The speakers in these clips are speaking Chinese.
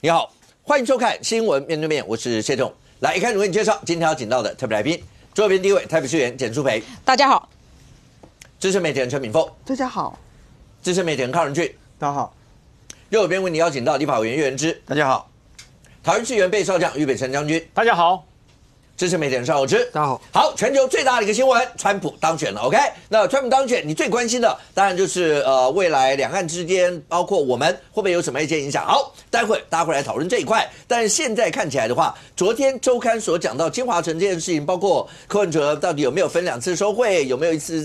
你好，欢迎收看《新闻面对面》，我是谢仲。来，一开始为你介绍今天要请到的特别来宾，桌边第一位台北市议员简舒培，大家好；资深媒体人陈敏凤，大家好；资深媒体人康仁俊，大家好；右边为你邀请到立法委员岳元之，大家好；桃园市议员备少将俞北辰将军，大家好；资深媒体人邵友之，大家好。好，全球最大的一个新闻，川普当选了。OK， 那川普当选，你最关心的当然就是未来两岸之间，包括我们会不会有什么一些影响？好，待会大家会来讨论这一块。但是现在看起来的话，昨天周刊所讲到金华城这件事情，包括柯文哲到底有没有分2次收贿，有没有一次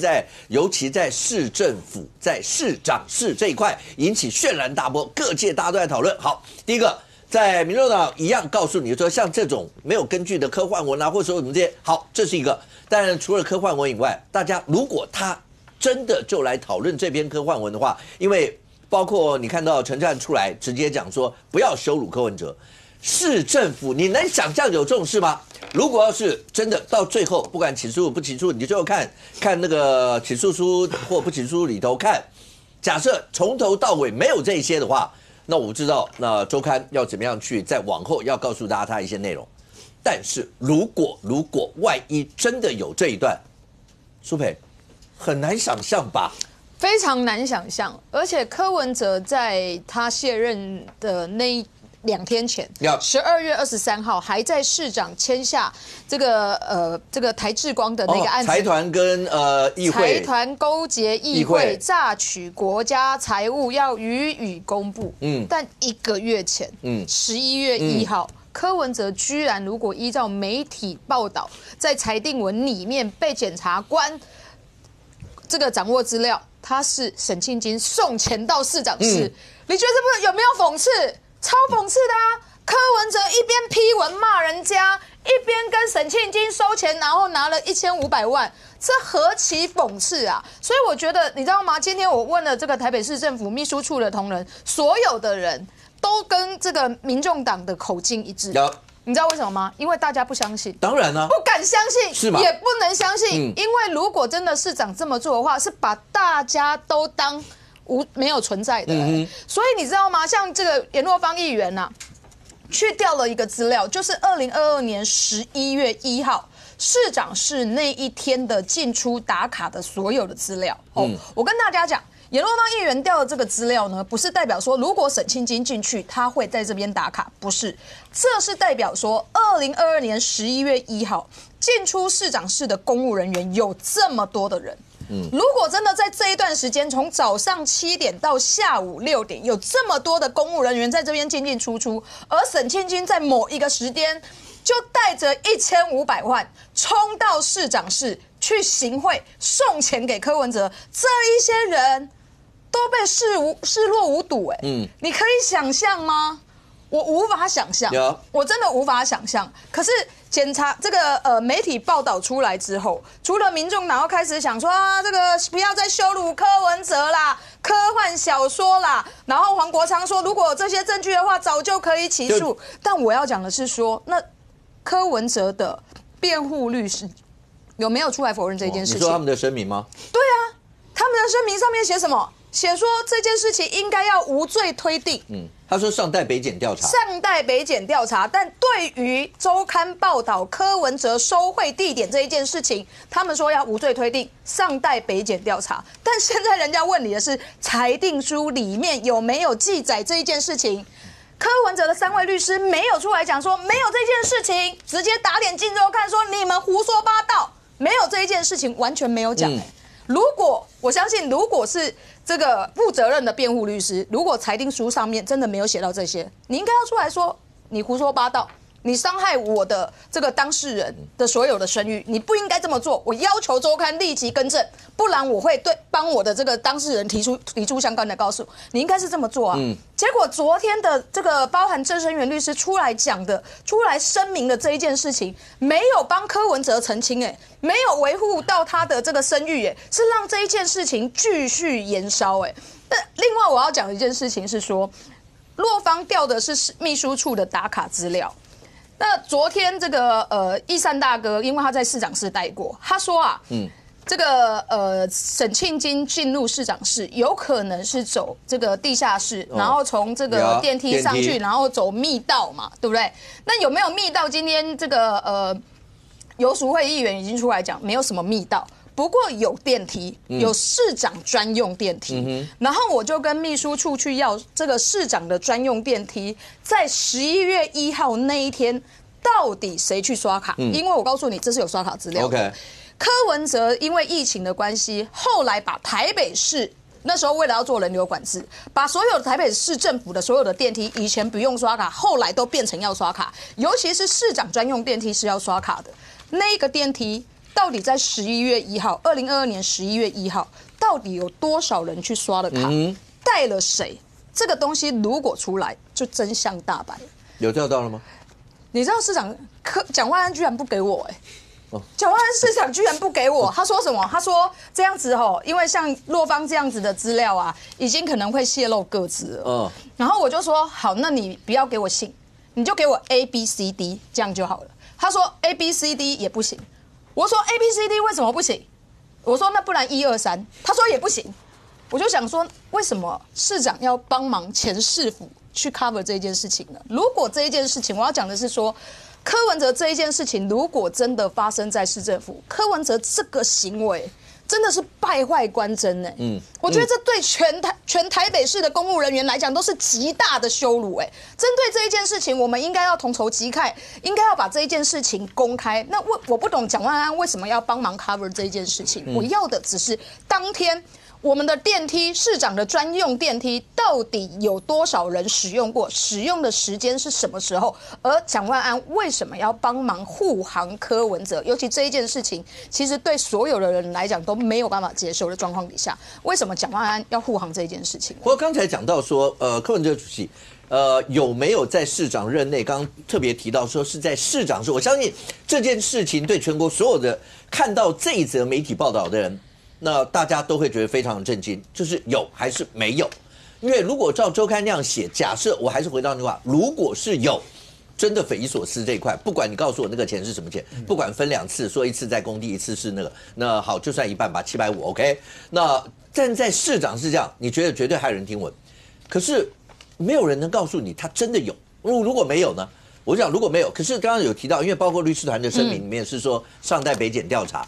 尤其在市政府、在市长室这一块引起轩然大波，各界大家都在讨论。好，第一个。在民众党一样告诉你说，像这种没有根据的科幻文啊，或者说什么这些，好，这是一个。当然，除了科幻文以外，大家如果他真的就来讨论这篇科幻文的话，因为包括你看到陈战出来直接讲说不要羞辱柯文哲，市政府你能想象有这种事吗？如果要是真的到最后，不管起诉不起诉，你最后看那个起诉书或不起诉书里头看，假设从头到尾没有这些的话。那我不知道，那周刊要怎么样去在往后要告诉大家它一些内容。但是如果万一真的有这一段，舒培很难想象吧？非常难想象，而且柯文哲在他卸任的那2天前，12月23号还在市长签下这个台智光的那个案子，财团跟议会财团勾结议会榨取国家财物要予以公布。但1个月前，11月1号。柯文哲居然如果依照媒体报道，在裁定文里面被检察官这个掌握资料，他是沈庆金送钱到市长室，你觉得有没有讽刺？超讽刺的啊！柯文哲一边批文骂人家，一边跟沈庆金收钱，然后拿了1500万，这何其讽刺啊！所以我觉得，你知道吗？今天我问了这个台北市政府秘书处的同仁，所有的人都跟这个民众党的口径一致。你知道为什么吗？因为大家不相信。当然了，不敢相信，是吗？也不能相信，因为如果真的市长这么做的话，是把大家都当没有存在的。所以你知道吗？像这个颜若芳议员啊，去调了一个资料，就是2022年11月1号市长室那一天的进出打卡的所有的资料。我跟大家讲。颜若芳议员调的这个资料呢，不是代表说如果沈庆金进去，他会在这边打卡，不是，这是代表说2022年11月1号进出市长室的公务人员有这么多的人。如果真的在这一段时间，从早上7点到下午6点，有这么多的公务人员在这边进进出出，而沈庆金在某一个时间就带着1500万冲到市长室去行贿，送钱给柯文哲，这一些人都被视若无睹。你可以想象吗？我无法想象，我真的无法想象。可是检查这个媒体报道出来之后，除了民众党要开始想说啊，这个不要再羞辱柯文哲啦，科幻小说啦，然后黄国昌说，如果有这些证据的话，早就可以起诉。但我要讲的是说，那柯文哲的辩护律师有没有出来否认这件事情？你说他们的声明吗？对啊，他们的声明上面写什么？写说这件事情应该要无罪推定。他说尚待北检调查。尚待北检调查，但对于周刊报道柯文哲收贿地点这一件事情，他们说要无罪推定，尚待北检调查。但现在人家问你的是，裁定书里面有没有记载这一件事情？柯文哲的3位律师没有出来讲说没有这件事情，直接打脸镜周刊说你们胡说八道，没有这一件事情，完全没有讲。如果我相信，如果是这个负责任的辩护律师，如果裁定书上面真的没有写到这些，你应该要出来说你胡说八道，你伤害我的这个当事人的所有的声誉，你不应该这么做。我要求周刊立即更正，不然我会帮我的这个当事人提出相关的告诉。你应该是这么做啊。结果昨天的这个包含郑声元律师出来讲的、出来声明的这一件事情，没有帮柯文哲澄清，没有维护到他的这个声誉，是让这一件事情继续延烧。但另外我要讲的一件事情是说，洛方调的是秘书处的打卡资料。那昨天这个义善大哥，因为他在市长室待过，他说啊，这个沈庆金进入市长室，有可能是走这个地下室，然后从这个电梯上去，然后走密道嘛，对不对？那有没有密道？今天这个游淑慧议员已经出来讲，没有什么密道。不过有电梯，有市长专用电梯，然后我就跟秘书处去要这个市长的专用电梯，在11月1号那一天，到底谁去刷卡？因为我告诉你，这是有刷卡资料的。OK， 柯文哲因为疫情的关系，后来把台北市那时候为了要做人流管制，把所有台北市政府的所有的电梯，以前不用刷卡，后来都变成要刷卡，尤其是市长专用电梯是要刷卡的。那个电梯到底在11月1号，2022年11月1号，到底有多少人去刷的卡？带了谁？这个东西如果出来，就真相大白。有调到了吗？你知道市长蒋万安居然不给我蒋万安市长居然不给我，他说什么？他说这样子因为像洛方这样子的资料啊，已经可能会泄露个资了。然后我就说好，那你不要给我信，你就给我 ABCD 这样就好了。他说 ABCD 也不行。我说 ABCD 为什么不行？我说那不然1、2、3，他说也不行。我就想说，为什么市长要帮忙前市府去 cover 这件事情呢？如果这一件事情，我要讲的是说，柯文哲这一件事情，如果真的发生在市政府，柯文哲这个行为真的是败坏官箴我觉得这对全台北市的公务人员来讲都是极大的羞辱针对这一件事情，我们应该要同仇敌忾，应该要把这一件事情公开。那我不懂蒋万安为什么要帮忙 cover 这一件事情，我要的只是当天我们的电梯，市长的专用电梯到底有多少人使用过？使用的时间是什么时候？而蒋万安为什么要帮忙护航柯文哲？尤其这一件事情，其实对所有的人来讲都没有办法接受的状况底下，为什么蒋万安要护航这一件事情？不过刚才讲到说，柯文哲主席，有没有在市长任内？刚刚特别提到说是在市长时，我相信这件事情对全国所有的看到这一则媒体报道的人。那大家都会觉得非常震惊，就是有还是没有？因为如果照周刊那样写，假设我还是回到那句话，如果是有，真的匪夷所思这一块，不管你告诉我那个钱是什么钱，不管分2次，说一次在工地，一次是那个，那好，就算一半吧，750 ，OK。那站在市长是这样，你觉得绝对骇人听闻，可是没有人能告诉你他真的有。如果没有呢？我讲如果没有，可是刚刚有提到，因为包括律师团的声明里面是说尚待北检调查。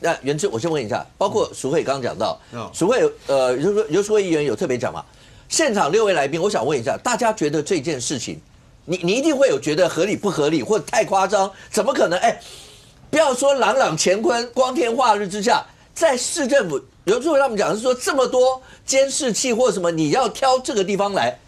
那元之，我先问一下，包括淑慧刚刚讲到，淑慧游淑慧议员有特别讲嘛？现场6位来宾，我想问一下，大家觉得这件事情，你一定会有觉得合理不合理，或者太夸张？怎么可能？不要说朗朗乾坤、光天化日之下，在市政府，游淑慧他们讲是说这么多监视器或什么，你要挑这个地方来，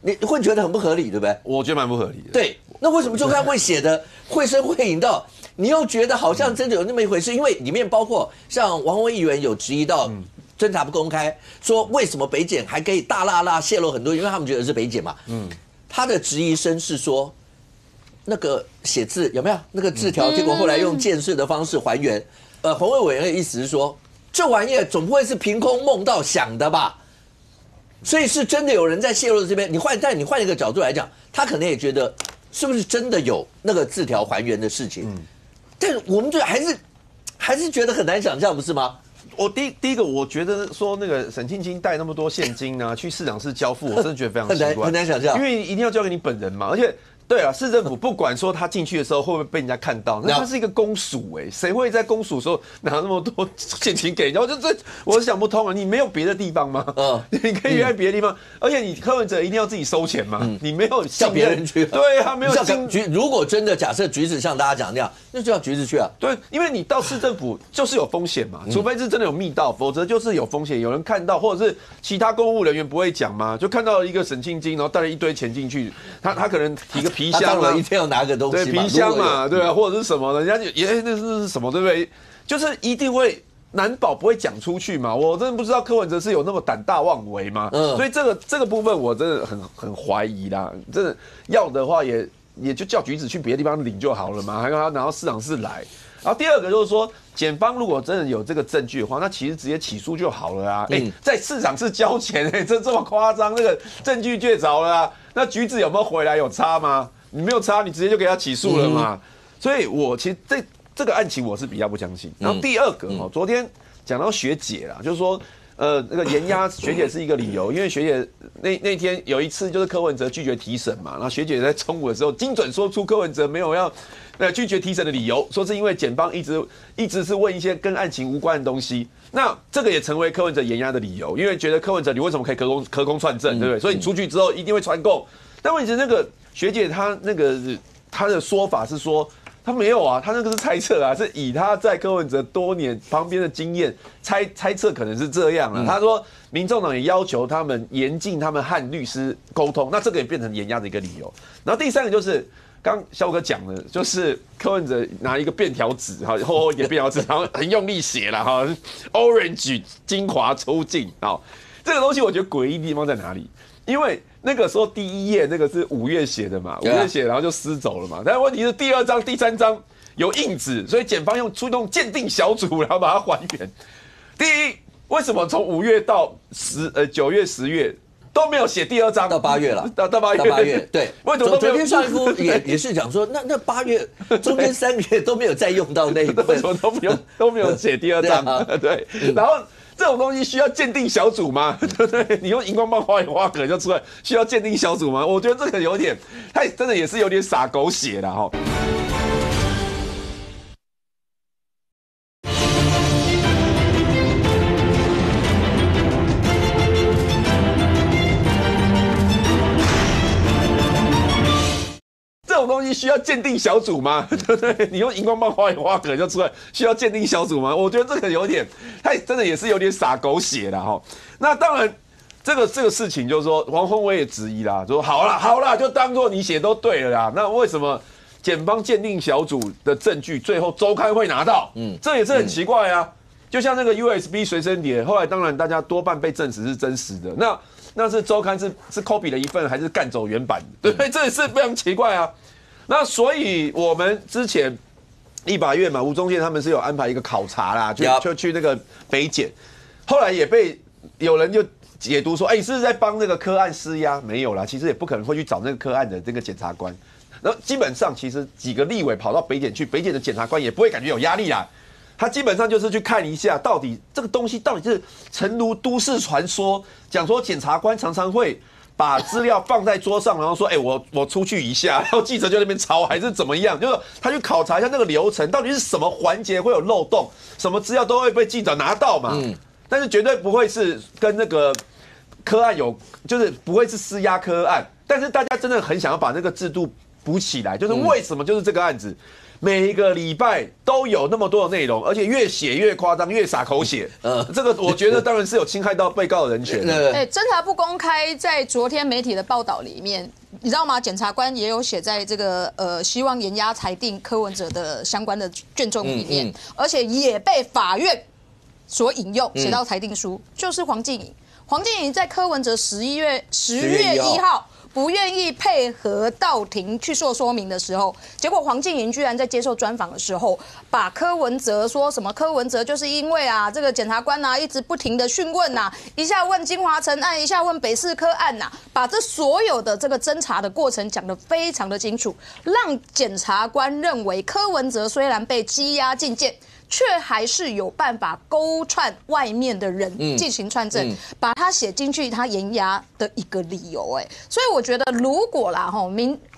你会觉得很不合理，对不对？我觉得蛮不合理的。对，那为什么周刊会写的绘声绘影到？你又觉得好像真的有那么一回事，因为里面包括像王宏威议员有质疑到侦查不公开，说为什么北检还可以大辣泄露很多，因为他们觉得是北检嘛。他的质疑声是说，那个写字有没有那个字条，结果后来用建设的方式还原。宏威委员的意思是说，这玩意总不会是凭空梦到想的吧？所以是真的有人在泄露这边。你换一个角度来讲，他可能也觉得是不是真的有那个字条还原的事情。但我们就还是觉得很难想象，不是吗？我第一个，我觉得说那个沈庆金带那么多现金呢，去市长室交付，我真的觉得非常奇怪，很难想象，因为一定要交给你本人嘛，而且。对啊，市政府不管说他进去的时候会不会被人家看到，那他是一个公署谁会在公署的时候拿那么多现金给人家？我想不通啊！你没有别的地方吗？你可以约在别的地方，而且你柯文哲一定要自己收钱吗？你没有叫别人去？对啊，没有如果真的假设橘子像大家讲那样，那就叫橘子去啊。对，因为你到市政府就是有风险嘛，除非是真的有密道，否则就是有风险，有人看到，或者是其他公务人员不会讲嘛，就看到一个沈庆金，然后带了一堆钱进去，他可能提个皮箱啊，一定要拿个东西，对，皮箱嘛，对啊，或者是什么，人家就那是什么，对不对？就是一定会难保不会讲出去嘛。我真的不知道柯文哲是有那么胆大妄为嘛，所以这个部分我真的很怀疑啦。真的要的话也就叫橘子去别的地方领就好了嘛，还要他拿到市长室来。然后第二个就是说，检方如果真的有这个证据的话，那其实直接起诉就好了啊。在市长室交钱，这么夸张，这个证据确凿了啊。那橘子有没有回来有差吗？你没有差，你直接就给他起诉了嘛。所以我其实这个案情我是比较不相信。然后第二个昨天讲到学姐啦，就是说。那个延押学姐是一个理由，因为学姐那天有一次就是柯文哲拒绝提审嘛，然后学姐在中午的时候精准说出柯文哲没有要拒绝提审的理由，说是因为检方一直是问一些跟案情无关的东西，那这个也成为柯文哲延押的理由，因为觉得柯文哲你为什么可以隔空串证，对不对？所以你出去之后一定会传供，但问题是那个学姐她的说法是说。他没有啊，他那个是猜测啊，是以他在柯文哲多年旁边的经验猜测可能是这样啊。他说，民众党也要求他们严禁他们和律师沟通，那这个也变成延押的一个理由。然后第三个就是刚肖哥讲的，就是柯文哲拿一个便条纸，哈，厚厚一点便条纸，然后很用力写了哈 ，Orange 精华出境啊，这个东西我觉得诡异的地方在哪里？因为那个时候第一页那个是5月写的嘛，5月写然后就撕走了嘛。但问题是第2章、第3章有印纸，所以检方出动鉴定小组，然后把它还原。第一，为什么从5月到9月、10月都没有写第2章？到8月了，到8月，对。为什么昨天上一夫也是讲说，那8月中间3个月都没有再用到那一部分，都没有写第2章，对，然后。这种东西需要鉴定小组吗？对不对？你用荧光棒画一画可能就出来，需要鉴定小组吗？我觉得这个有点，他真的也是有点洒狗血了哈。这种东西需要鉴定小组吗？对不对？你用荧光棒画一画可能就出来，需要鉴定小组吗？我觉得这个有点，他真的也是有点洒狗血了哈。那当然，这个事情就是说，王宏伟也质疑啦，说好啦，就当做你写都对了啦。那为什么检方鉴定小组的证据最后周刊会拿到？这也是很奇怪啊。就像那个 USB 随身碟，后来当然大家多半被证实是真实的。那是周刊是 copy 了一份还是干走原版的？对不对？这也是非常奇怪啊。那所以我们之前立法院嘛，吴宗宪他们是有安排一个考察啦，就去那个北检，后来也被有人就解读说，是不是在帮那个柯案施压？没有啦，其实也不可能会去找那个柯案的这个检察官。然后基本上其实几个立委跑到北检去，北检的检察官也不会感觉有压力啦。他基本上就是去看一下，到底这个东西到底是诚如都市传说，讲说检察官常常会把资料放在桌上，然后说，我出去一下，然后记者就在那边抄，还是怎么样？就是他去考察一下那个流程，到底是什么环节会有漏洞，什么资料都会被记者拿到嘛。但是绝对不会是跟那个柯案就是不会是施压柯案。但是大家真的很想要把那个制度补起来，就是为什么就是这个案子。每一个礼拜都有那么多的内容，而且越写越夸张，越洒口血。这个我觉得当然是有侵害到被告的人权。侦查不公开，在昨天媒体的报道里面，你知道吗？检察官也有写在这个希望延押裁定柯文哲的相关的卷宗里面，而且也被法院所引用，写到裁定书，就是黄敬颖。黄敬颖在柯文哲10月1号。不愿意配合到庭去做说明的时候，结果黄敬颖居然在接受专访的时候，把柯文哲说什么柯文哲就是因为这个检察官一直不停的讯问一下问金华城案，一下问北市科案把这所有的这个侦查的过程讲得非常的清楚，让检察官认为柯文哲虽然被羁押禁见，却还是有办法勾串外面的人进行串证，把它写进去他延押的一个理由。所以我觉得如果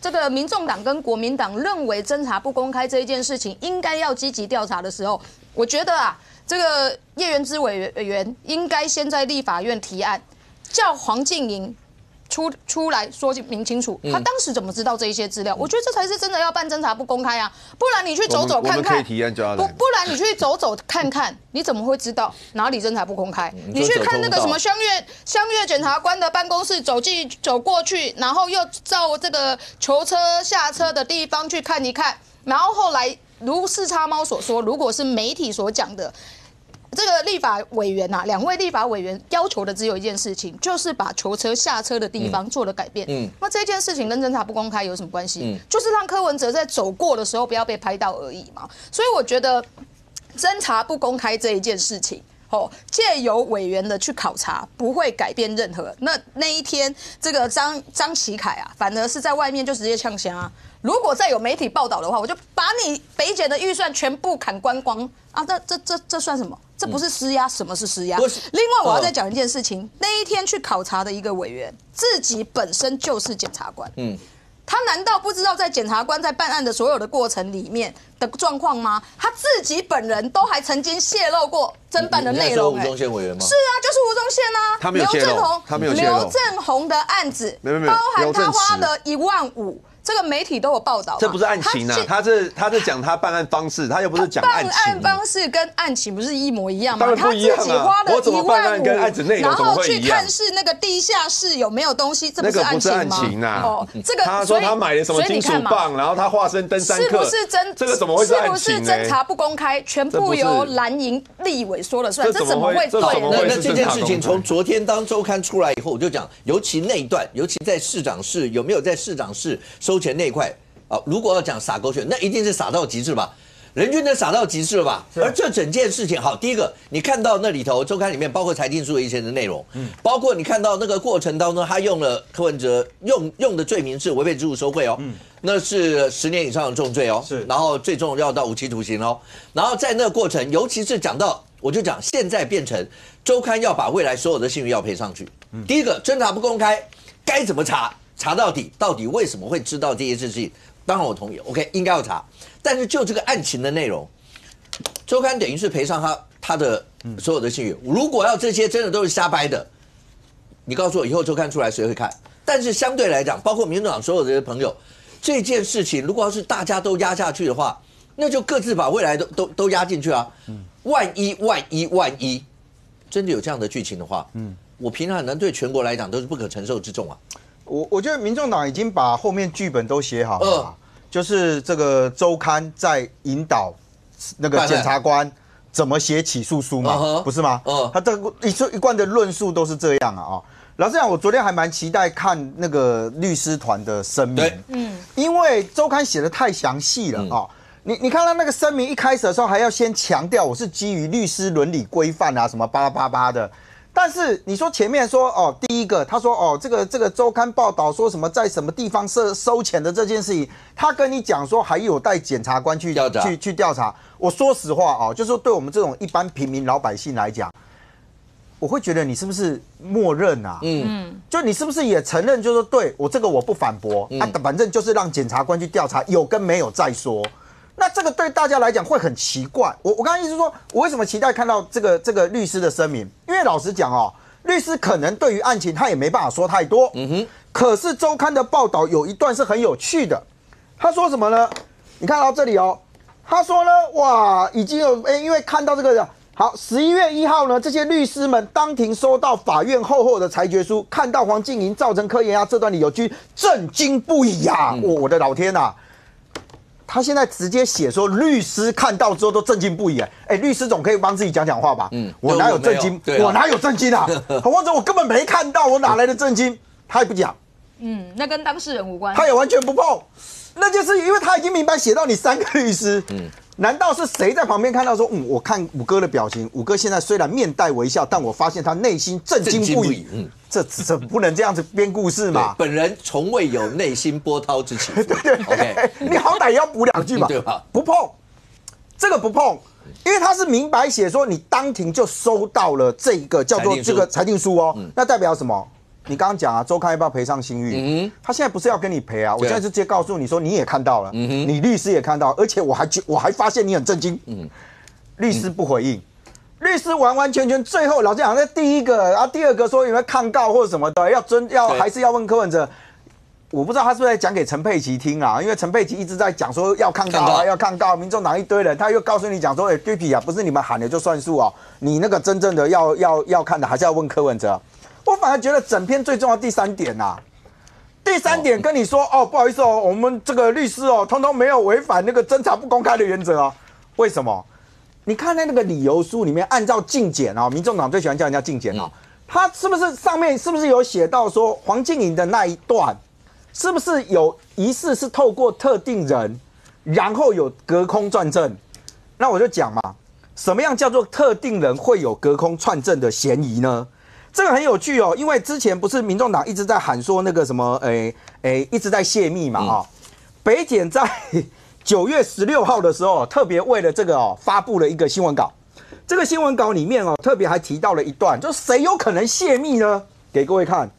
这个民众党跟国民党认为侦查不公开这一件事情应该要积极调查的时候，我觉得这个叶元之委员应该先在立法院提案，叫黄敬颖出来说明清楚，他当时怎么知道这一些资料？我觉得这才是真的要办侦查不公开不然你去走走看看，可以提案叫他来，不然你去走走看看，你怎么会知道哪里侦查不公开？你去看那个什么湘粤检察官的办公室，走过去，然后又照这个囚车下车的地方去看一看，然后后来如四叉猫所说，如果是媒体所讲的。这个立法委员2位立法委员要求的只有一件事情，就是把囚车下车的地方做了改变。那这件事情跟侦查不公开有什么关系？就是让柯文哲在走过的时候不要被拍到而已嘛。所以我觉得侦查不公开这一件事情，借由委员的去考察，不会改变任何。那一天，这个张启凯啊，反而是在外面就直接呛声啊。如果再有媒体报道的话，我就把你北检的预算全部砍光光啊！这算什么？这不是施压，什么是施压？另外，我要再讲一件事情，那一天去考察的一个委员，自己本身就是检察官，他难道不知道在检察官在办案的所有的过程里面的状况吗？他自己本人都还曾经泄露过侦办的内容。吴宗宪委员吗？是啊，就是吴宗宪啊。他没有泄露，他没有泄露。刘正宏的案子，包含他花了15000。这个媒体都有报道，这不是案情啊，他是讲他办案方式，他又不是讲案情。办案方式跟案情不是一模一样吗？当然不一样啊！他自己花了15000，然后去看是那个地下室有没有东西，这不是案情吗？那个不是案情啊！这个他说他买了什么金属棒，然后他化身登山客，这个怎么会是案情呢？是不是侦查不公开，全部由蓝营立委说了算？这怎么会对呢？那这件事情从昨天当周刊出来以后，我就讲，尤其那一段，尤其在市长室有没有在市长室收钱那一块。如果要讲撒狗血，那一定是撒到极致吧？人均能撒到极致了吧？而这整件事情，好，第一个，你看到那里头周刊里面包括财经书的一些的内容，包括你看到那个过程当中，他用了柯文哲用的罪名是违背职务收贿哦，那是10年以上的重罪哦，是，然后最重要到无期徒刑哦，然后在那个过程，尤其是讲到，我就讲现在变成周刊要把未来所有的信誉要赔上去，第一个侦查不公开，该怎么查？查到底，到底为什么会知道这些事情？当然我同意 ，OK， 应该要查。但是就这个案情的内容，周刊等于是赔上他的所有的信誉。如果要这些真的都是瞎掰的，你告诉我以后周刊出来谁会看？但是相对来讲，包括民主党所有的朋友，这件事情如果要是大家都压下去的话，那就各自把未来都压进去啊。万一真的有这样的剧情的话，我平常能对全国来讲都是不可承受之重啊。我觉得民众党已经把后面剧本都写好了，就是这个周刊在引导那个检察官怎么写起诉书嘛，不是吗？他这一贯的论述都是这样啊。老实讲，我昨天还蛮期待看那个律师团的声明，因为周刊写的太详细了啊。你看到那个声明一开始的时候，还要先强调我是基于律师伦理规范啊，什么巴拉巴拉的。但是你说前面说第一个他说这个周刊报道说什么在什么地方收钱的这件事情，他跟你讲说还有待检察官去调查。我说实话就是说对我们这种一般平民老百姓来讲，我会觉得你是不是默认啊？就你是不是也承认，就是说对我这个我不反驳，反正就是让检察官去调查，有跟没有再说。那这个对大家来讲会很奇怪。我刚才意思说，我为什么期待看到这个律师的声明？因为老实讲律师可能对于案情他也没办法说太多。可是周刊的报道有一段是很有趣的，他说什么呢？你看到这里他说呢，哇，已经有因为看到这个好，11月1号呢，这些律师们当庭收到法院厚的裁决书，看到黄静莹造成科研这段理由，均震惊不已啊！我的老天啊！他现在直接写说，律师看到之后都震惊不已。律师总可以帮自己讲话吧？我哪有震惊？我哪有震惊啊？或者我根本没看到，我哪来的震惊？他也不讲。那跟当事人无关。他也完全不碰。那就是因为他已经明白写到你3个律师。难道是谁在旁边看到说，我看五哥的表情，五哥现在虽然面带微笑，但我发现他内心震惊不已。这不能这样子编故事嘛？本人从未有内心波涛之起伏。对 ，OK， 你好歹也要补2句嘛，对吧？不碰，这个不碰，因为他是明白写说你当庭就收到了这个叫做这个裁定书那代表什么？你刚刚讲周刊要不要赔上信誉？他现在不是要跟你赔啊，我现在是直接告诉你说你也看到了，你律师也看到，而且我还发现你很震惊。律师不回应，律师完完全全最后老实讲，那第一个第二个说有没有抗告或者什么的，还是要问柯文哲。我不知道他是不是在讲给陈佩琪听啊，因为陈佩琪一直在讲说要抗告要抗告，民众党一堆人，他又告诉你讲说，对不起不是你们喊了就算数你那个真正的要看的还是要问柯文哲。我反而觉得整篇最重要第3点第3点跟你说不好意思我们这个律师通通没有违反那个侦查不公开的原则为什么？你看那个理由书里面，按照进检民众党最喜欢叫人家进检他是不是上面是不是有写到说黄静莹的那一段，是不是有疑似是透过特定人，然后有隔空转证？那我就讲嘛，什么样叫做特定人会有隔空串证的嫌疑呢？这个很有趣哦，因为之前不是民众党一直在喊说那个什么，一直在泄密嘛啊。北检在9月16号的时候，特别为了这个发布了一个新闻稿。这个新闻稿里面特别还提到了一段，就是谁有可能泄密呢？给各位看，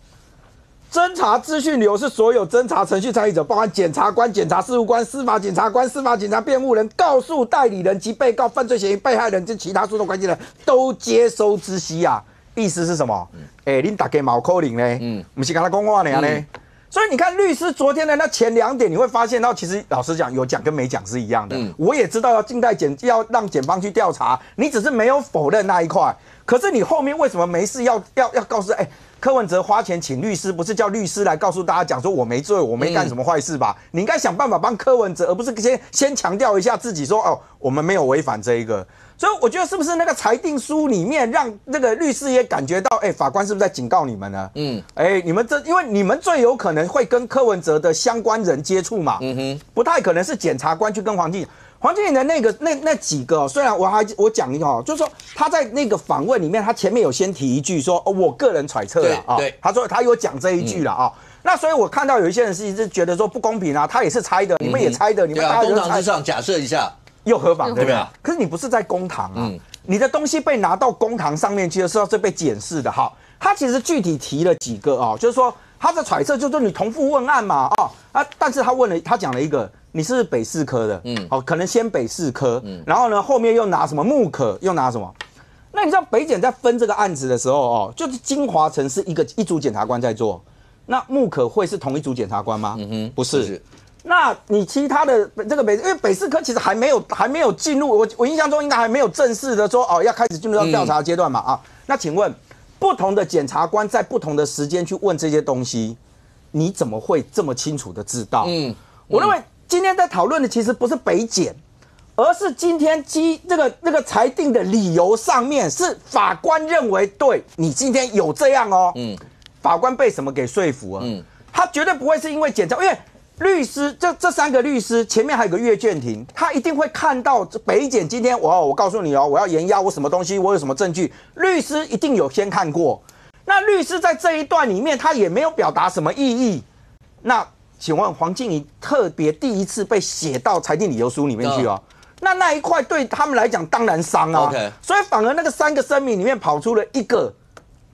侦查资讯流是所有侦查程序参与者，包含检察官、检察事务官、司法检察官、司法检察辩护人、告诉代理人及被告、犯罪嫌疑被害人及其他诉讼关系人都接收知悉啊。意思是什么？你打给毛扣零呢？不是跟他讲话呢？所以你看，律师昨天的那前2点，你会发现到，其实老实讲，有讲跟没讲是一样的。我也知道要静待要让检方去调查，你只是没有否认那一块。可是你后面为什么没事要告诉？柯文哲花钱请律师，不是叫律师来告诉大家讲说我没罪，我没干什么坏事吧？你应该想办法帮柯文哲，而不是先强调一下自己说我们没有违反这一个。所以我觉得是不是那个裁定书里面让那个律师也感觉到，法官是不是在警告你们呢？你们因为你们最有可能会跟柯文哲的相关人接触嘛，不太可能是检察官去跟黄金颖的那几个，虽然我讲一个就是说他在那个访问里面，他前面有先提一句说，我个人揣测了啊，他说他有讲这一句了啊。那所以我看到有一些人是觉得说不公平啊，他也是猜的，你们也猜的，你们大家公堂之上假设一下。又合法对不对？可是你不是在公堂啊，你的东西被拿到公堂上面去的时候是被检视的。好，他其实具体提了几个就是说他的揣测就是你同父问案嘛但是他讲了一个，你是北四科的，可能先北四科，然后呢后面又拿什么木科，又拿什么？那你知道北检在分这个案子的时候就是金华城是一组检察官在做，那木科会是同一组检察官吗？不是。那你其他的这个因为北四科其实还没有进入，我印象中应该还没有正式的说要开始进入到调查阶段嘛那请问不同的检察官在不同的时间去问这些东西，你怎么会这么清楚的知道？我认为今天在讨论的其实不是北检，而是今天那个裁定的理由上面是法官认为对你今天有这样法官被什么给说服他绝对不会是因为检察，因为律师这3个律师前面还有个阅卷庭，他一定会看到北检今天我告诉你我要延押我什么东西，我有什么证据，律师一定有先看过。那律师在这一段里面他也没有表达什么异议。那请问黄静怡特别第一次被写到裁定理由书里面去那一块对他们来讲当然伤所以反而那个3个声明里面跑出了一个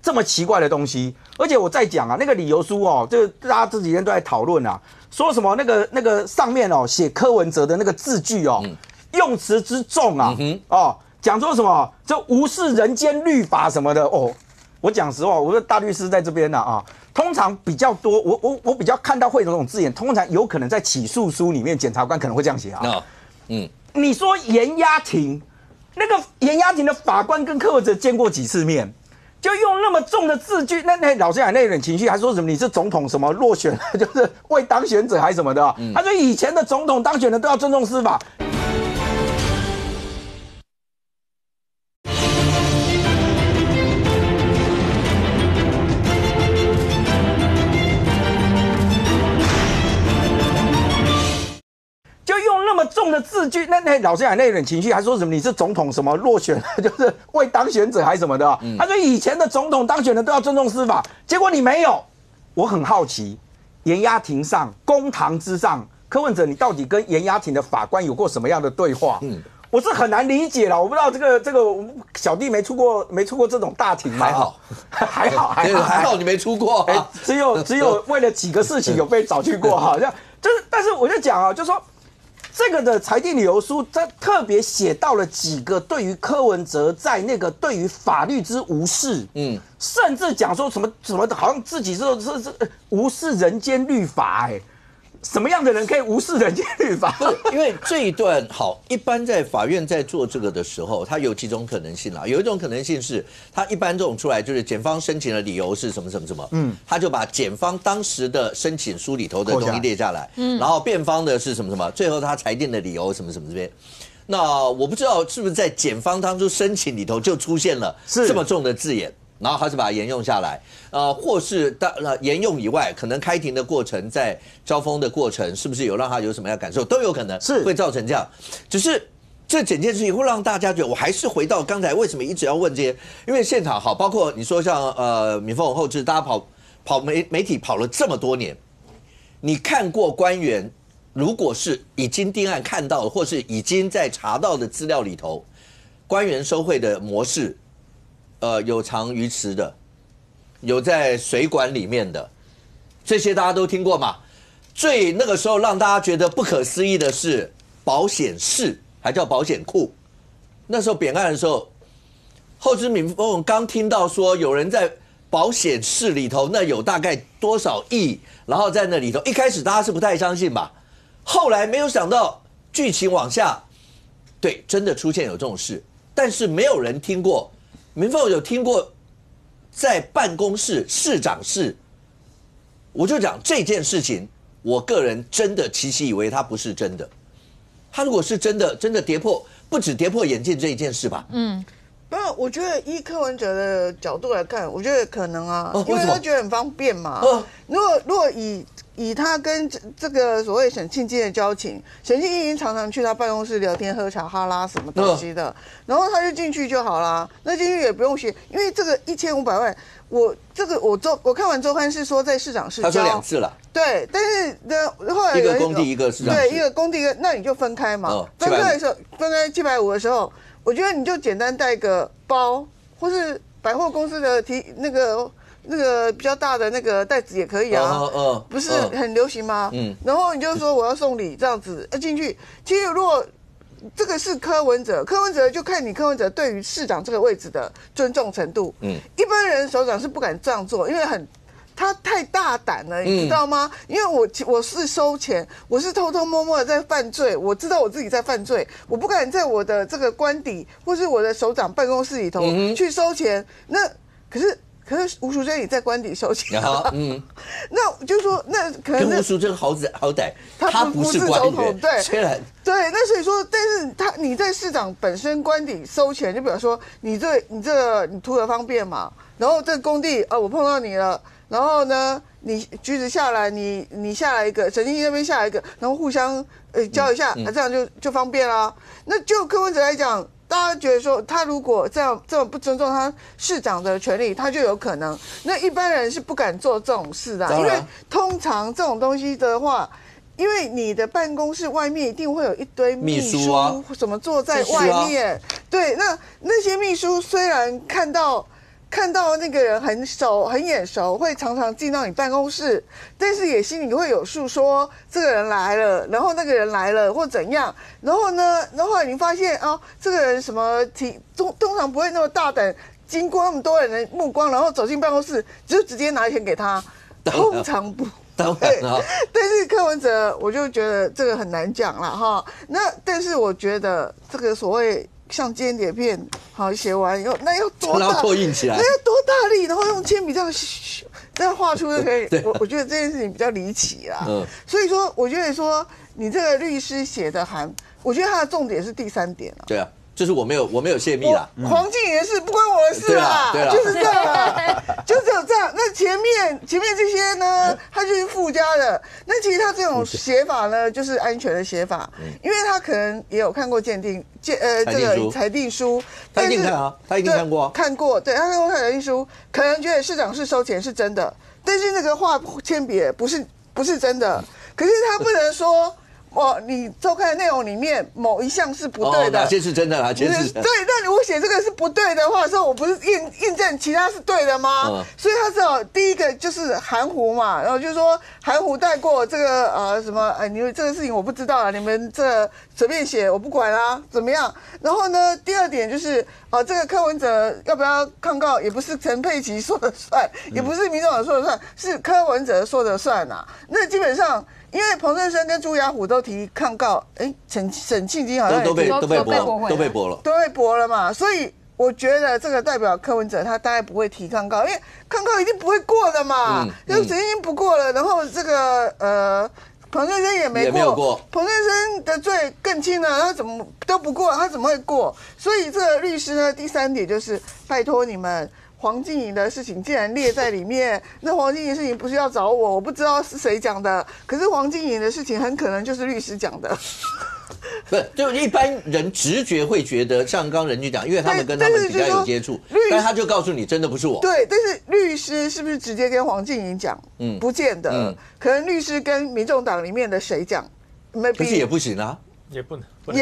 这么奇怪的东西。而且我再讲那个理由书就大家这几天都在讨论说什么那个上面写柯文哲的那个字句用词之重讲说什么就无视人间律法什么的我讲实话，我的大律师在这边通常比较多，我比较看到会有这种字眼，通常有可能在起诉书里面检察官可能会这样写你说延押庭，那个延押庭的法官跟柯文哲见过几次面？就用那么重的字句，那老实讲，那有点情绪，还说什么你是总统什么落选，就是未当选者还是什么的他说以前的总统当选的都要尊重司法。就用那么重的字句，那老实讲，那有点情绪，还说什么你是总统什么落选，就是未当选者还是什么的他说以前的总统当选的都要尊重司法，结果你没有。我很好奇，延押庭上公堂之上，柯文哲你到底跟延押庭的法官有过什么样的对话？我是很难理解了。我不知道这个小弟没出过这种大庭吗？还好你没出过只有为了几个事情有被找去过就是但是我就讲就是说这个的裁定理由书，它特别写到了几个对于柯文哲在那个对于法律之无视，甚至讲说什么好像自己是无视人间律法什么样的人可以无视人间律法？因为这一段好，一般在法院在做这个的时候，它有几种可能性啦。有一种可能性是，他一般这种出来就是检方申请的理由是什么，他就把检方当时的申请书里头的东西列下来，然后辩方的是什么，最后他裁定的理由什么这边。那我不知道是不是在检方当初申请里头就出现了这么重的字眼。然后还是把它沿用下来，或是沿用以外，可能开庭的过程，在交锋的过程，是不是有让他有什么样的感受，都有可能是会造成这样。只是这整件事情会让大家觉得，我还是回到刚才为什么一直要问这些？因为现场好，包括你说像敏凤后置，大家跑媒体跑了这么多年，你看过官员如果是已经定案看到，或是已经在查到的资料里头，官员收贿的模式，有藏鱼池的，有在水管里面的，这些大家都听过嘛？最那个时候让大家觉得不可思议的是保险室，还叫保险库。那时候扁案的时候，后知敏凤刚听到说有人在保险室里头，那有大概多少亿，然后在那里头，一开始大家是不太相信吧，后来没有想到剧情往下，对，真的出现有这种事，但是没有人听过。敏凤有听过在办公室市长室，我就讲这件事情，我个人真的其实以为它不是真的，他如果是真的跌破，不止跌破眼镜这一件事吧，不，我觉得依柯文哲的角度来看，我觉得可能啊，因为他觉得很方便嘛。如果以他跟这个所谓沈庆基的交情，沈庆基常常去他办公室聊天、喝茶、哈拉什么东西的，然后他就进去就好啦。那进去也不用写，因为这个1500万，我看完周刊是说在市长室交，他说2次了。对，但是后来一个工地一个市长室，对，一个工地一个，那你就分开嘛。分开的时候，分开750的时候。我觉得你就简单带个包，或是百货公司的那个比较大的那个袋子也可以啊，不是很流行吗？然后你就说我要送礼这样子进去。其实如果这个是柯文哲就看你柯文哲对于市长这个位置的尊重程度。一般人首长是不敢这样做，因为他太大胆了，你知道吗？因为我是收钱，我是偷偷摸摸的在犯罪，我知道我自己在犯罪，我不敢在我的这个官邸或是我的首长办公室里头去收钱。那可是吴淑珍也在官邸收钱，那我就说那可能跟吴淑珍好歹他不是官员，对，虽然对，那所以说，但是你在市长本身官邸收钱，就比如说你图得方便嘛，然后这个工地我碰到你了。然后呢，你橘子下来，你下来一个，沈庆基那边下来一个，然后互相交一下，这样就方便啦。那就柯文哲来讲，大家觉得说他如果这么不尊重他市长的权利，他就有可能。那一般人是不敢做这种事的，因为通常这种东西的话，因为你的办公室外面一定会有一堆秘书啊，什么坐在外面，对，那些秘书虽然看到那个人很眼熟，会常常进到你办公室，但是也心里会有数，说这个人来了，然后那个人来了或怎样，然后呢，然后你发现这个人什么通常不会那么大胆，经过那么多人的目光，然后走进办公室就直接拿钱给他，通常不。对，但是柯文哲我就觉得这个很难讲了哈。但是我觉得这个所谓。像间谍片，好写完以后，那要多大？拖印起来，那要多大力？然后用铅笔这样画出就可以。我觉得这件事情比较离奇啦。所以说，我觉得说你这个律师写的我觉得他的重点是第3点啊。对啊。就是我没有泄密啦，黄敬怡的事不关我的事啦，就是这样啦，就只有这样。那前面这些呢，它就是附加的。那其实他这种写法呢，就是安全的写法，因为他可能也有看过这个裁定书，他一定看啊，他一定看过，看过，对他看过裁定书，可能觉得市长是收钱是真的，但是那个画铅笔不是真的，可是他不能说。你周刊的内容里面某一项是不对的，哪些是真的，哪些是对？那我写这个是不对的话，说我不是印证其他是对的吗？所以他只好第一个就是含糊嘛，然后就说含糊带过这个什么你们这个事情我不知道啊，你们这随便写我不管啊，怎么样？然后呢，第2点就是这个柯文哲要不要抗告，也不是陈佩琪说了算，也不是民众党说了算，是柯文哲说了算啊。那基本上。因为彭振声跟朱雅虎都提抗告，沈庆基好像都被驳了嘛，所以我觉得这个代表柯文哲他大概不会提抗告，因为抗告一定不会过的嘛，就沈庆基不过了，然后这个彭振声也没过，彭振声的罪更轻了，他怎么都不过，他怎么会过？所以这个律师呢，第3点就是拜托你们。黄敬怡的事情竟然列在里面，那黄敬怡的事情不是要找我不知道是谁讲的，可是黄敬怡的事情很可能就是律师讲的。不是，就一般人直觉会觉得，像刚刚人局讲，因为他们跟他们比较有接触，但他就告诉你真的不是我。对，但是律师是不是直接跟黄静莹讲？不见得，可能律师跟民众党里面的谁讲，可是也不行啊。也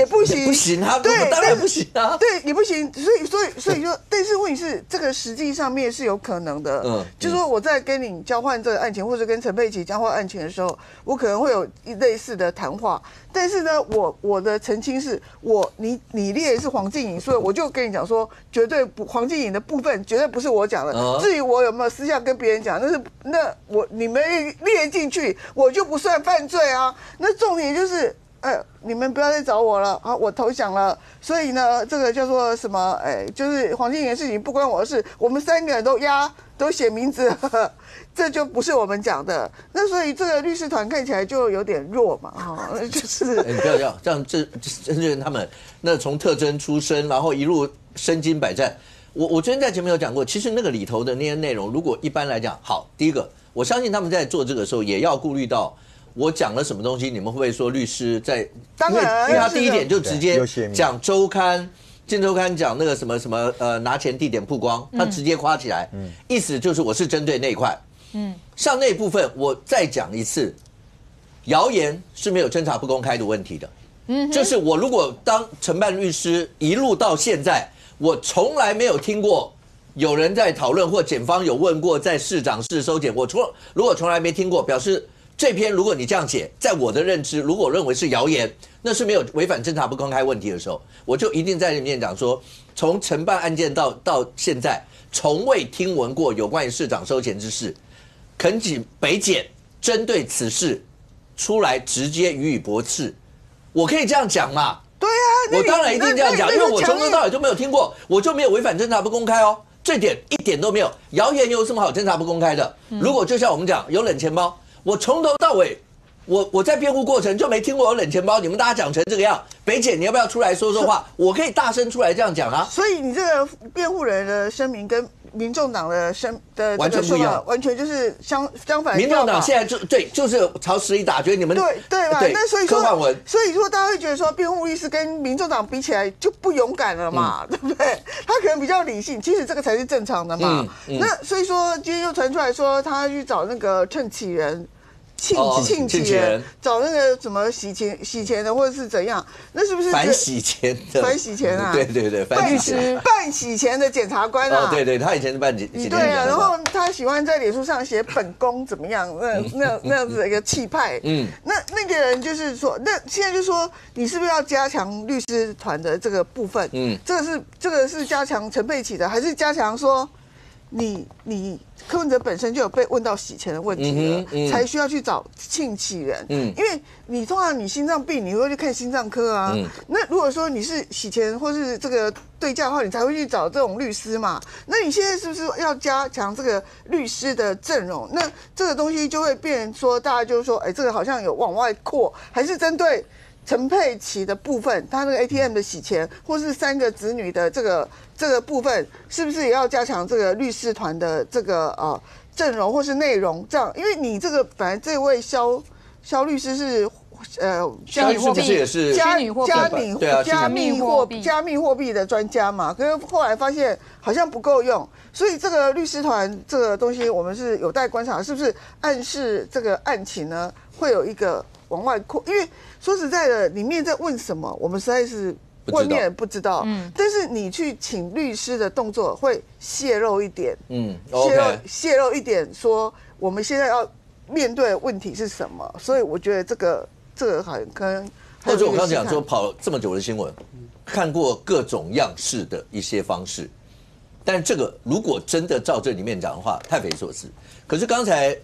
不行，不行啊！对，当然不行啊！对，也不行。所以说，但是问题是，这个实际上面是有可能的。就是说我在跟你交换这个案情，或者跟陈佩琪交换案情的时候，我可能会有类似的谈话。但是呢，我的澄清是，你列的是黄静莹，所以我就跟你讲说，绝对不黄静莹的部分绝对不是我讲的。至于我有没有私下跟别人讲，你们列进去，我就不算犯罪啊。那重点就是。你们不要再找我了啊！我投降了，所以呢，这个叫做什么？就是黄静莹的事情不关我的事，我们3个人都写名字了，这就不是我们讲的。那所以这个律师团看起来就有点弱嘛，就是。你不要这样，这人他们那从特侦出身，然后一路身经百战。我昨天在前面有讲过，其实那个里头的那些内容，如果一般来讲，好，第一个，我相信他们在做这个时候也要顾虑到。我讲了什么东西，你们会不会说律师在？当然，因为他第一点就直接讲周刊，镜周刊讲那个什么拿钱地点曝光，他直接夸起来，意思就是我是针对那一块。像那部分我再讲一次，谣言是没有侦查不公开的问题的。就是我如果当承办律师一路到现在，我从来没有听过有人在讨论或检方有问过在市长室收检，如果从来没听过，表示。这篇如果你这样写，在我的认知，如果认为是谣言，那是没有违反侦查不公开问题的时候，我就一定在里面讲说，从承办案件到现在，从未听闻过有关于市长收钱之事，恳请北检针对此事出来直接予以驳斥。我可以这样讲嘛？对啊，我当然一定这样讲，因为我从头到尾都没有听过，我就没有违反侦查不公开哦，这点一点都没有。谣言有什么好侦查不公开的？如果就像我们讲有冷钱包。我从头到尾，我在辩护过程就没听过有冷钱包，你们大家讲成这个样，北检你要不要出来说说话？我可以大声出来这样讲啊。所以你这个辩护人的声明跟民众党的完全不一样，完全就是相反。民众党现在就是朝实力打，觉得你们对吧？那所以说科幻文，所以说大家会觉得说辩护律师跟民众党比起来就不勇敢了嘛，对不对？他可能比较理性，其实这个才是正常的嘛。那所以说今天又传出来说他去找那个趁起人。庆起人找那个什么洗钱的或者是怎样，那是不是反洗钱的？反洗钱啊！对，办洗钱的检察官啊！对，他以前是办洗钱的。对啊，然后他喜欢在脸书上写本宫怎么样，那样子的一个气派。那个人就是说，那现在就说你是不是要加强律师团的这个部分？这个是加强陈佩琪的，还是加强说？你柯文哲本身就有被问到洗钱的问题了，才需要去找庆起人。因为你通常你心脏病，你会去看心脏科啊。那如果说你是洗钱或是这个对价的话，你才会去找这种律师嘛。那你现在是不是要加强这个律师的阵容？那这个东西就会变成说，大家就说，这个好像有往外扩，还是针对陈佩琪的部分，他那个 ATM 的洗钱，或是3个子女的这个部分，是不是也要加强这个律师团的这个阵容或是内容？这样，因为你这个本来这位肖律师是加密货币也是加密货币的专家嘛，可是后来发现好像不够用，所以这个律师团这个东西我们是有待观察，是不是暗示这个案情呢会有一个往外扩？因为说实在的，里面在问什么，我们实在是外面人不知道。但是你去请律师的动作会泄露一点，泄露一点，说我们现在要面对的问题是什么？所以我觉得这个很可能。或者我刚刚讲说，跑这么久的新闻，看过各种样式的一些方式，但这个如果真的照这里面讲的话，太匪夷所思。可是刚才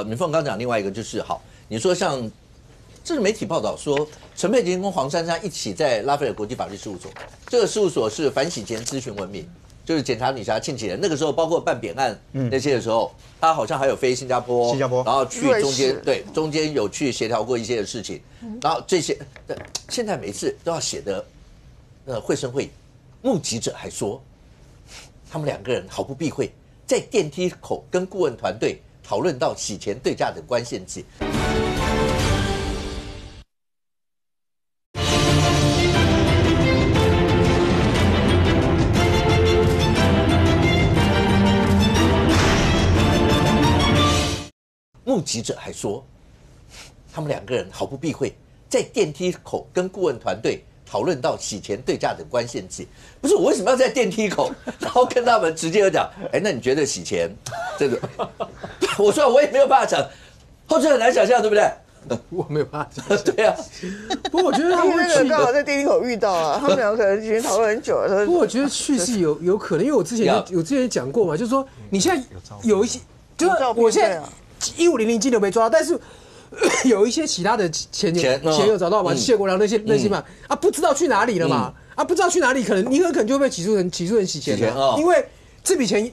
敏凤刚讲另外一个就是好，你说像这是媒体报道说，陈佩琪跟黄珊珊一起在拉斐尔国际法律事务所，这个事务所是反洗钱咨询闻名，就是检察女侠庆起人那个时候，包括办扁案那些的时候，他好像还有飞新加坡，然后去中间有去协调过一些的事情，然后这些现在每一次都要写的会声会影，目击者还说，他们2个人毫不避讳，在电梯口跟顾问团队讨论到洗钱对价等关键字。击者还说，他们2个人毫不避讳，在电梯口跟顾问团队讨论到洗钱对价等关键字。不是我为什么要在电梯口，然后跟他们直接讲，那你觉得洗钱这个？我说我也没有办法讲，后者很难想象，对不对？我没有办法。对啊，不过我觉得他因为们那个刚好在电梯口遇到啊，他们2个可能已经讨论很久了。不过我觉得去是有可能，因为我之前讲过嘛，就是说你现在有一些，就是我现在1500金流没抓到，但是有一些其他的钱有找到嘛，谢国良那些嘛，不知道去哪里了嘛，不知道去哪里，可能你很可能就会被起诉人洗钱了，因为这笔钱。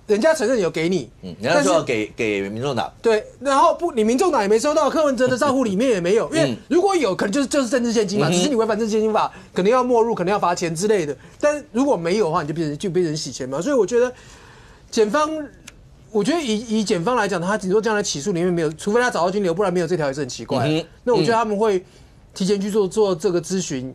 人家承认有给你，人家说要给民众党，对，然后你民众党也没收到，柯文哲的账户里面也没有，因为如果有可能就是政治献金嘛，只是你违反政治献金法，可能要没入，可能要罚钱之类的。但是如果没有的话，你就变成洗钱嘛。所以我觉得检方，我觉得以检方来讲，他顶多这样的起诉里面没有，除非他找到金流，不然没有这条也是很奇怪。那我觉得他们会提前去做这个咨询，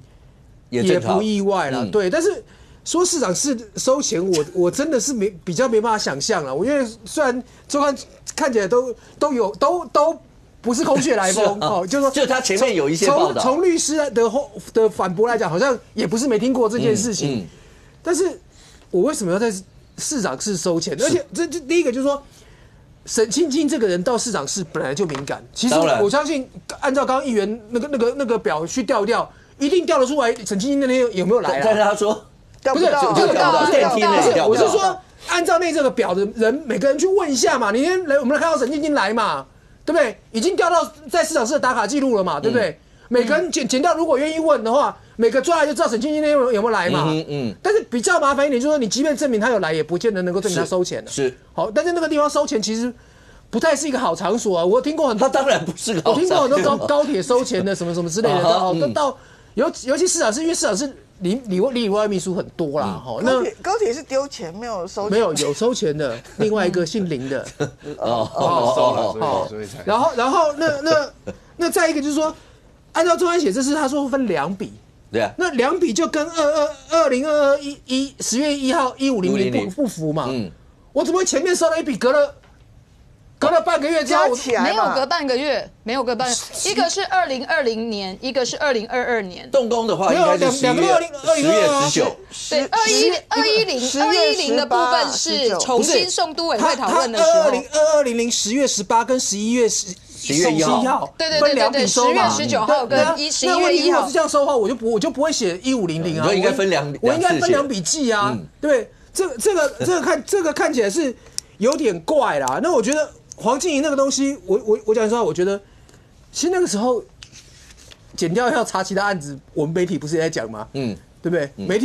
也不意外了。对，但是。说市长是收钱，我真的是比较没办法想象了。我因为虽然周刊看起来都不是空穴来风哦，就是说，就他前面有一些报道，从律师的反驳来讲，好像也不是没听过这件事情。但是我为什么要在市长室收钱？而且这第一个就是说，沈清金这个人到市长室本来就敏感。其实我相信，按照刚刚议员那个表去调，一定调得出来沈清金那天有没有来。但是他说。不是，就调到电梯内。我是说，按照这个表的人，每个人去问一下嘛。你先来，我们来看到沈清金来嘛，对不对？已经调到在市长室的打卡记录了嘛，对不对？每个人检调如果愿意问的话，每个抓来就知道沈清金那天有没有来嘛。但是比较麻烦一点，就是说你即便证明他有来，也不见得能够证明他收钱了。是。好，但是那个地方收钱其实不太是一个好场所啊。我听过很多，他当然不是个好场所。我听过很多高铁收钱的什么之类的，到尤其市长室，因为市长室。里外秘书很多啦，那高铁是丢钱，没有收钱，没有收钱的，另外一个姓林的，然后那再一个就是说，按照周刊写，这是他说分2笔，对啊，那2笔就跟2022 10月1号1500不符嘛，我怎么会前面收了一笔，隔了半个月之后，没有隔半个月，一个是2020年，一个是2022年。动工的话，应该是10月19。对，210的部分是重新送都委会讨论的时候。2020 10月18跟11月11号，对，10月19号跟11月1号。如果是这样收的话，我就不会写1500啊。我应该分2笔，我应该分2笔记啊。对，这个看起来是有点怪啦。那我觉得。黄静怡那个东西，我讲实话，我觉得，其实那个时候，检调要查其他案子，我们媒体不是也在讲吗？对不对？媒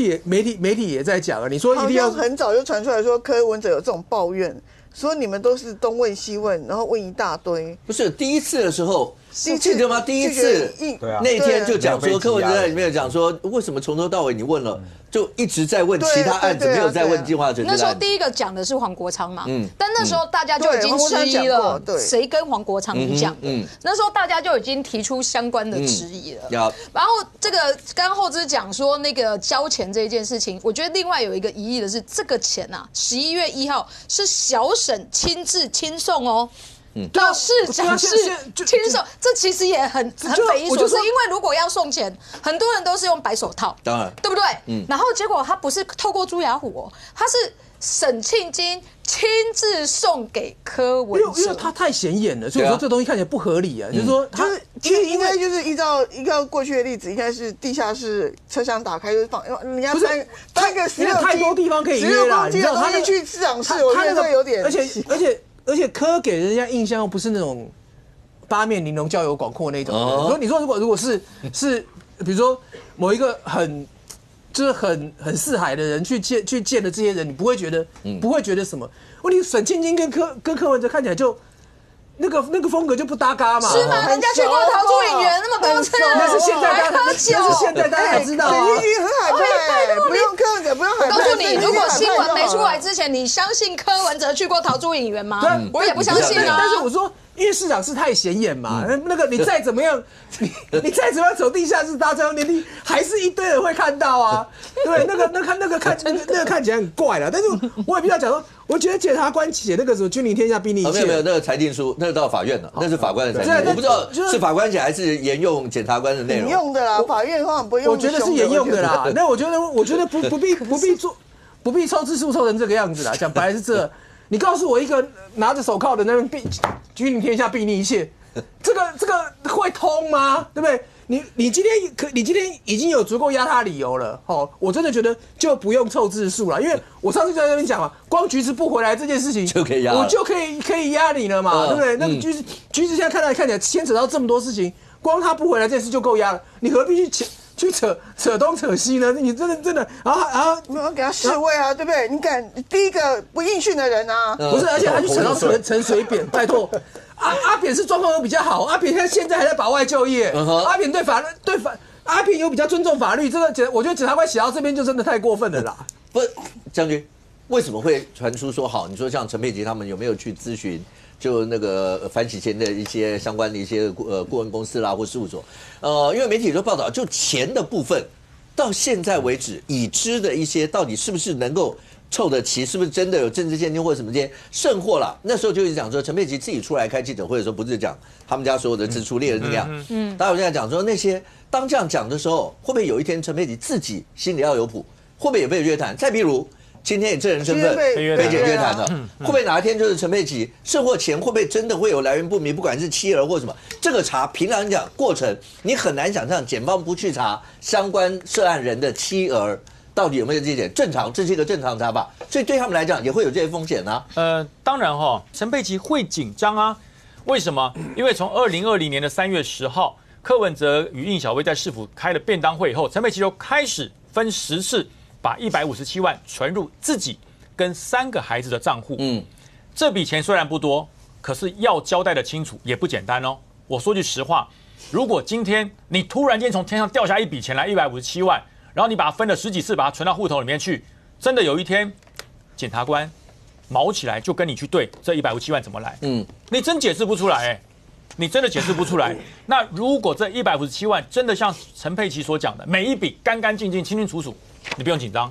体也在讲啊。你说一定要很早就传出来说柯文哲有这种抱怨，说你们都是东问西问，然后问一大堆。不是第一次的时候，记得吗？第一次那天就讲说柯文哲在里面讲说，为什么从头到尾你问了？就一直在问其他案子，没有在问计划者。那时候第一个讲的是黄国昌嘛，但那时候大家就已经质疑了，谁跟黄国昌讲的？那时候大家就已经提出相关的质疑了。然后这个刚刚厚芝讲说那个交钱这一件事情，我觉得另外有一个疑义的是，这个钱啊，11月1号是小沈亲自亲送哦。到市长室亲送，这其实也很匪夷所思。因为如果要送钱，很多人都是用白手套，当然，对不对？然后结果他不是透过朱雅虎哦，他是沈庆金亲自送给柯文哲，因为他太显眼了，所以说这东西看起来不合理啊。就是说，应该就是依照过去的例子，应该是地下室车厢打开就是放，人家搬个16太多地方可以约啦。你知道他去市长室，我觉得有点，而且柯给人家印象又不是那种八面玲珑、交友广阔那种。你说如果是比如说某一个就是很四海的人去见的这些人，你不会觉得什么？问题沈庆金跟柯文哲看起来就那个风格就不搭嘎嘛。是吗？人家去过桃竹影园那么多次，那是现在大家知道啊。沈庆金很海派，不用柯文哲，不用海派。我告诉你，如果新闻没出来之前，你相信柯文哲去过桃竹影园吗？我也不相信啊。但是我说因为市长是太显眼嘛，那个你再怎么样，你再怎么样走地下室搭交通电梯，还是一堆人会看到啊。对，那个看起来很怪了。但是我也必须要讲说，我觉得检察官写那个什么君临天下睥睨一切，没有那个裁定书，那个到法院了，那是法官的裁定，我不知道是法官写还是沿用检察官的内容。引用的啦，法院通常不会用。我觉得是沿用的啦。那我觉得不必抽字数抽成这个样子啦。讲白了是这。你告诉我一个拿着手铐的那边君临天下睥睨一切，这个会通吗？对不对？你今天已经有足够压他理由了，我真的觉得就不用凑字数了，因为我上次就在那边讲嘛，光橘子不回来这件事情就可以压，我就可以压你了嘛，对不对？那个橘子现在看起来牵扯到这么多事情，光他不回来这件事就够压了，你何必去扯东扯西呢？你真的啊！没有给他示威啊，对不对？你敢第一个不应讯的人啊？不是，而且他去扯到陈水扁，拜托，阿扁是状况又比较好，阿扁现在还在保外就业，阿扁阿扁有比较尊重法律，这个我觉得检察官写到这边就真的太过分了啦。不是，将军，为什么会传出说好？你说像陈佩琪他们有没有去咨询？就那个反洗钱的一些相关的一些顾问公司啦或事务所，因为媒体都报道，就钱的部分，到现在为止已知的一些到底是不是能够凑得齐，是不是真的有政治现金或者什么这些剩货了？那时候就一直讲说，陈佩琪自己出来开记者会的时候，不是讲他们家所有的支出列成这样，大家有在讲说那些当这样讲的时候，会不会有一天陈佩琪自己心里要有谱，会不会也被约谈？再比如。今天以证人身份被检约谈了，会不会哪一天就是陈佩琪剩货钱会不会真的会有来源不明？不管是妻儿或什么，这个查平常讲过程，你很难想象检方不去查相关涉案人的妻儿到底有没有这些钱，正常，这是一个正常查法，所以对他们来讲也会有这些风险啊。当然陈佩琪会紧张啊，为什么？因为从2020年的3月10号，柯文哲与应小薇在市府开了便当会以后，陈佩琪就开始分10次。把157万存入自己跟3个孩子的账户，这笔钱虽然不多，可是要交代的清楚也不简单哦。我说句实话，如果今天你突然间从天上掉下一笔钱来157万，然后你把它分了10几次，把它存到户头里面去，真的有一天检察官毛起来就跟你去对这157万怎么来，你真解释不出来你真的解释不出来。那如果这157万真的像陈佩琪所讲的，每一笔干干净净、清清楚楚。你不用紧张，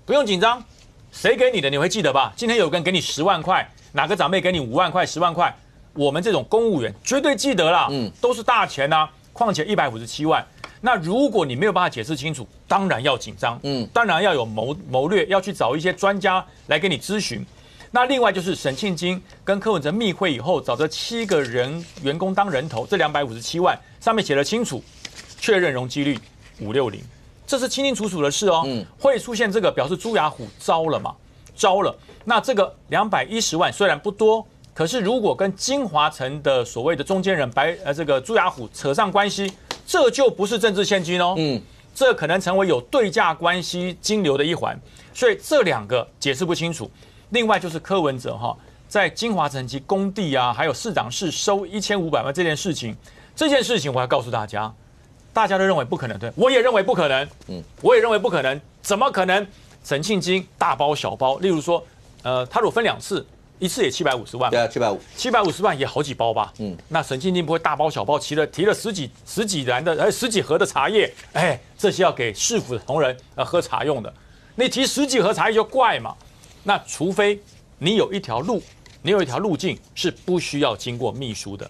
不用紧张，谁给你的你会记得吧？今天有个人给你10万块，哪个长辈给你5万块、10万块，我们这种公务员绝对记得啦，都是大钱啊，况且157万。那如果你没有办法解释清楚，当然要紧张，当然要有谋略，要去找一些专家来给你咨询。那另外就是沈庆金跟柯文哲密会以后，找这7个员工当人头，这257万上面写得清楚，确认容积率560。这是清清楚楚的事哦，会出现这个表示朱雅虎招了嘛？招了，那这个210万虽然不多，可是如果跟金华城的所谓的中间人这个朱雅虎扯上关系，这就不是政治现金哦，这可能成为有对价关系金流的一环，所以这2个解释不清楚。另外就是柯文哲在金华城及工地啊，还有市长室收1500万这件事情我要告诉大家。大家都认为不可能，对，我也认为不可能，我也认为不可能，怎么可能？沈庆金大包小包，例如说，他如果分2次，一次也750万，对啊，750万也好几包吧，那沈庆金不会大包小包提了十几盒的茶叶，这些要给市府的同仁喝茶用的，你提10几盒茶叶就怪嘛，那除非你有一条路径是不需要经过秘书的，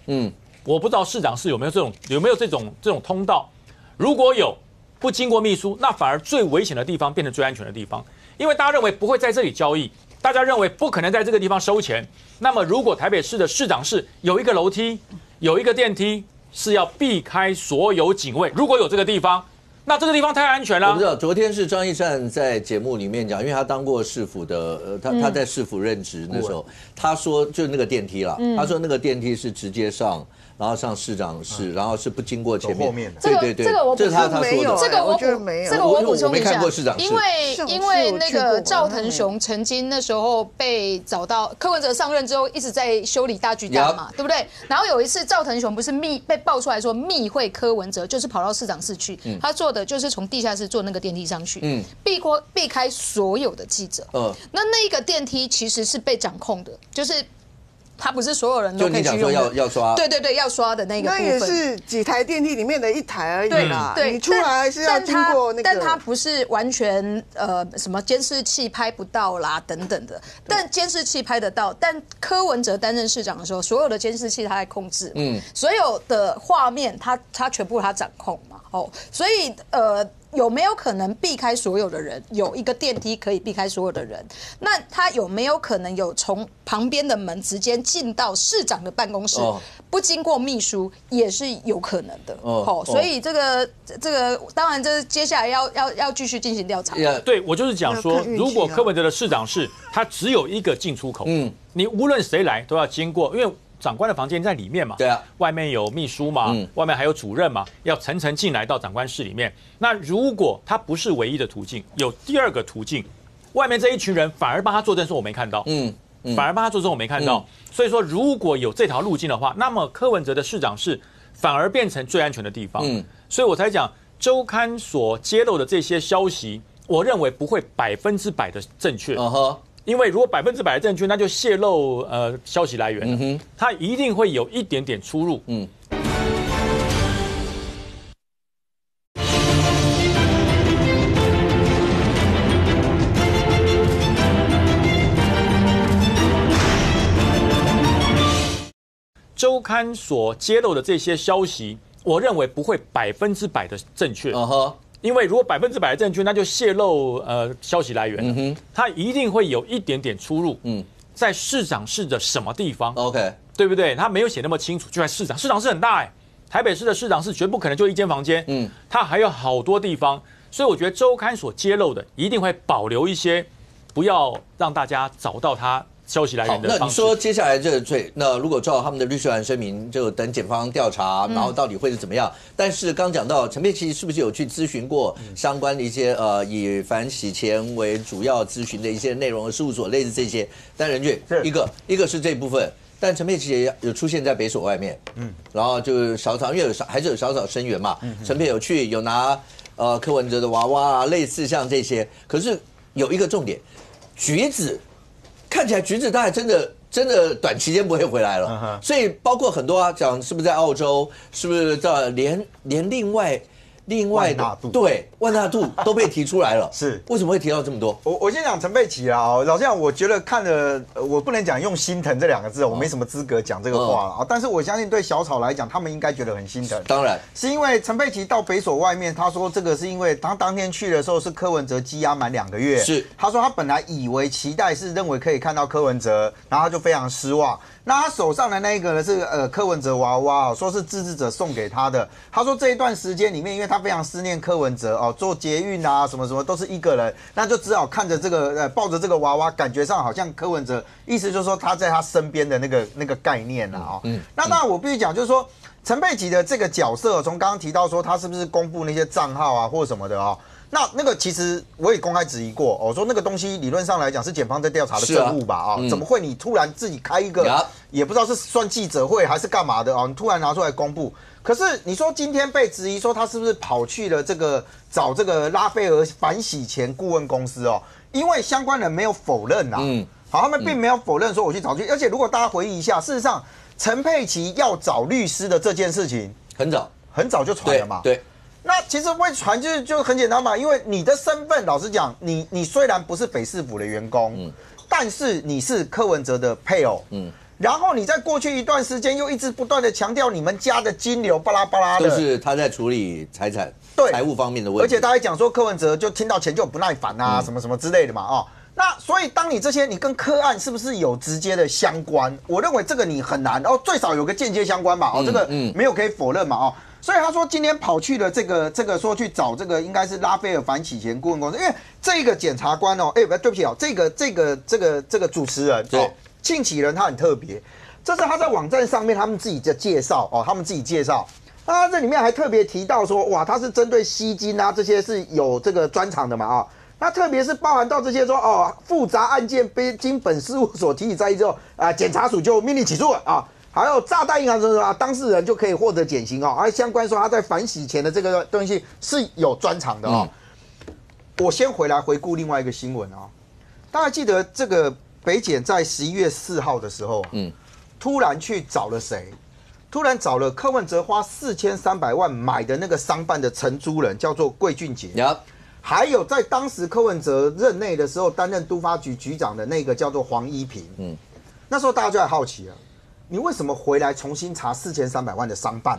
我不知道市长室有没有这种通道。如果有不经过秘书，那反而最危险的地方变成最安全的地方，因为大家认为不会在这里交易，大家认为不可能在这个地方收钱。那么如果台北市的市长室有一个楼梯，有一个电梯，是要避开所有警卫。如果有这个地方，那这个地方太安全了。我不知道，昨天是张义善在节目里面讲，因为他当过市府的，他在市府任职那时候，他说就是那个电梯啦，他说那个电梯是直接上。然后上市长室，然后是不经过前面。这个我这是他说的。这个我觉得没有，这个我补充一下，因为那个赵腾雄曾经那时候被找到柯文哲上任之后一直在修理大巨蛋嘛，对不对？然后有一次赵腾雄不是被爆出来说密会柯文哲，就是跑到市长室去，他做的就是从地下室坐那个电梯上去，避开所有的记者。那一个电梯其实是被掌控的，就是它不是所有人都就你讲说要刷，对对对，要刷的那个部分，那也是几台电梯里面的一台而已啦。对，你出来还是要经过那个，但它不是完全什么监视器拍不到啦等等的，但监视器拍得到。但柯文哲担任市长的时候，所有的监视器他在控制，所有的画面他全部他掌控嘛，所以有没有可能避开所有的人？有一个电梯可以避开所有的人，那他有没有可能有从旁边的门直接进到市长的办公室，不经过秘书也是有可能的。所以这个当然这接下来要继续进行调查。对，我就是讲说，如果柯文哲的市长室他只有一个进出口，你无论谁来都要经过，因为长官的房间在里面嘛，对啊，外面有秘书嘛，外面还有主任嘛，要层层进来到长官室里面。那如果他不是唯一的途径，有第二个途径，外面这一群人反而帮他作证说我没看到，反而帮他作证我没看到。所以说，如果有这条路径的话，那么柯文哲的市长室反而变成最安全的地方。所以我才讲周刊所揭露的这些消息，我认为不会100%的正确。因为如果100%的正确，那就泄露消息来源，它一定会有一点点出入。周刊所揭露的这些消息，我认为不会100%的正确。因为如果100%的正确，那就泄露消息来源，它一定会有一点点出入。在市长室的什么地方 ？OK， 对不对？他没有写那么清楚，就在市长室很大台北市的市长室绝不可能就一间房间，它还有好多地方，所以我觉得周刊所揭露的一定会保留一些，不要让大家找到他消息来源的方式。那你说接下来这个罪，那如果照他们的律师函声明，就等检方调查，然后到底会是怎么样？但是刚讲到陈佩琪是不是有去咨询过相关的一些以反洗钱为主要咨询的一些内容的事务所，类似这些？但任俊一个是这部分，但陈佩琪也有出现在北所外面，然后就小草，因为还是有小草声援嘛，陈佩有拿柯文哲的娃娃啊，类似像这些，可是有一个重点，橘子。看起来橘子大概真的短期间不会回来了，所以包括很多讲是不是在澳洲，是不是在连另外的对万纳度都被提出来了，是为什么会提到这么多？我先讲陈佩琪啊，老实讲，我觉得看了，我不能讲用心疼这2个字，我没什么资格讲这个话了啊。但是我相信对小草来讲，他们应该觉得很心疼。当然是因为陈佩琪到北所外面，他说这个是因为他当天去的时候是柯文哲羁押满2个月，是他说他本来以为期待是认为可以看到柯文哲，然后他就非常失望。那他手上的那一个呢是柯文哲娃娃，说是自治者送给他的。他说这一段时间里面，因为他非常思念柯文哲做捷运啊什么都是一个人，那就只好看着这个抱着这个娃娃，感觉上好像柯文哲，意思就是说他在他身边的那个概念啊。那当然我必须讲，就是说陈佩琪的这个角色，从刚刚提到说他是不是公布那些账号啊或者什么的那个其实我也公开质疑过，我说那个东西理论上来讲是检方在调查的证物吧怎么会你突然自己开一个，也不知道是算记者会还是干嘛的你突然拿出来公布。可是你说今天被质疑说他是不是跑去了找这个拉斐尔反洗钱顾问公司因为相关人没有否认好，他们并没有否认说我去找去，而且如果大家回忆一下，事实上陈佩琪要找律师的这件事情很早就传了嘛，对。那其实会传就很简单嘛，因为你的身份，老实讲，你虽然不是北市府的员工，但是你是柯文哲的配偶，然后你在过去一段时间又一直不断的强调你们家的金流巴拉巴拉的，都是他在处理财务方面的问题，而且他还讲说柯文哲就听到钱就不耐烦啊，什么什么之类的嘛那所以当你这些你跟柯案是不是有直接的相关？我认为这个你很难最少有个间接相关吧这个没有可以否认嘛所以他说今天跑去了这个说去找这个应该是拉斐尔反洗钱顾问公司，因为这个检察官对不起这个主持人庆启仁他很特别，这是他在网站上面他们自己的介绍他们自己介绍，那他这里面还特别提到说哇他是针对吸金啊这些是有这个专长的嘛那特别是包含到这些说复杂案件被经本事务所提起在议之后检察署就命令起诉了还有炸弹银行什么当事人就可以获得减刑而相关说他在反洗钱的这个东西是有专长的我先回来回顾另外一个新闻大家记得这个北检在11月4号的时候突然去找了谁？突然找了柯文哲花4300万买的那个商办的承租人，叫做桂俊杰。还有在当时柯文哲任内的时候，担任都发局局长的那个叫做黄一平。那时候大家就很好奇了，你为什么回来重新查4300万的商办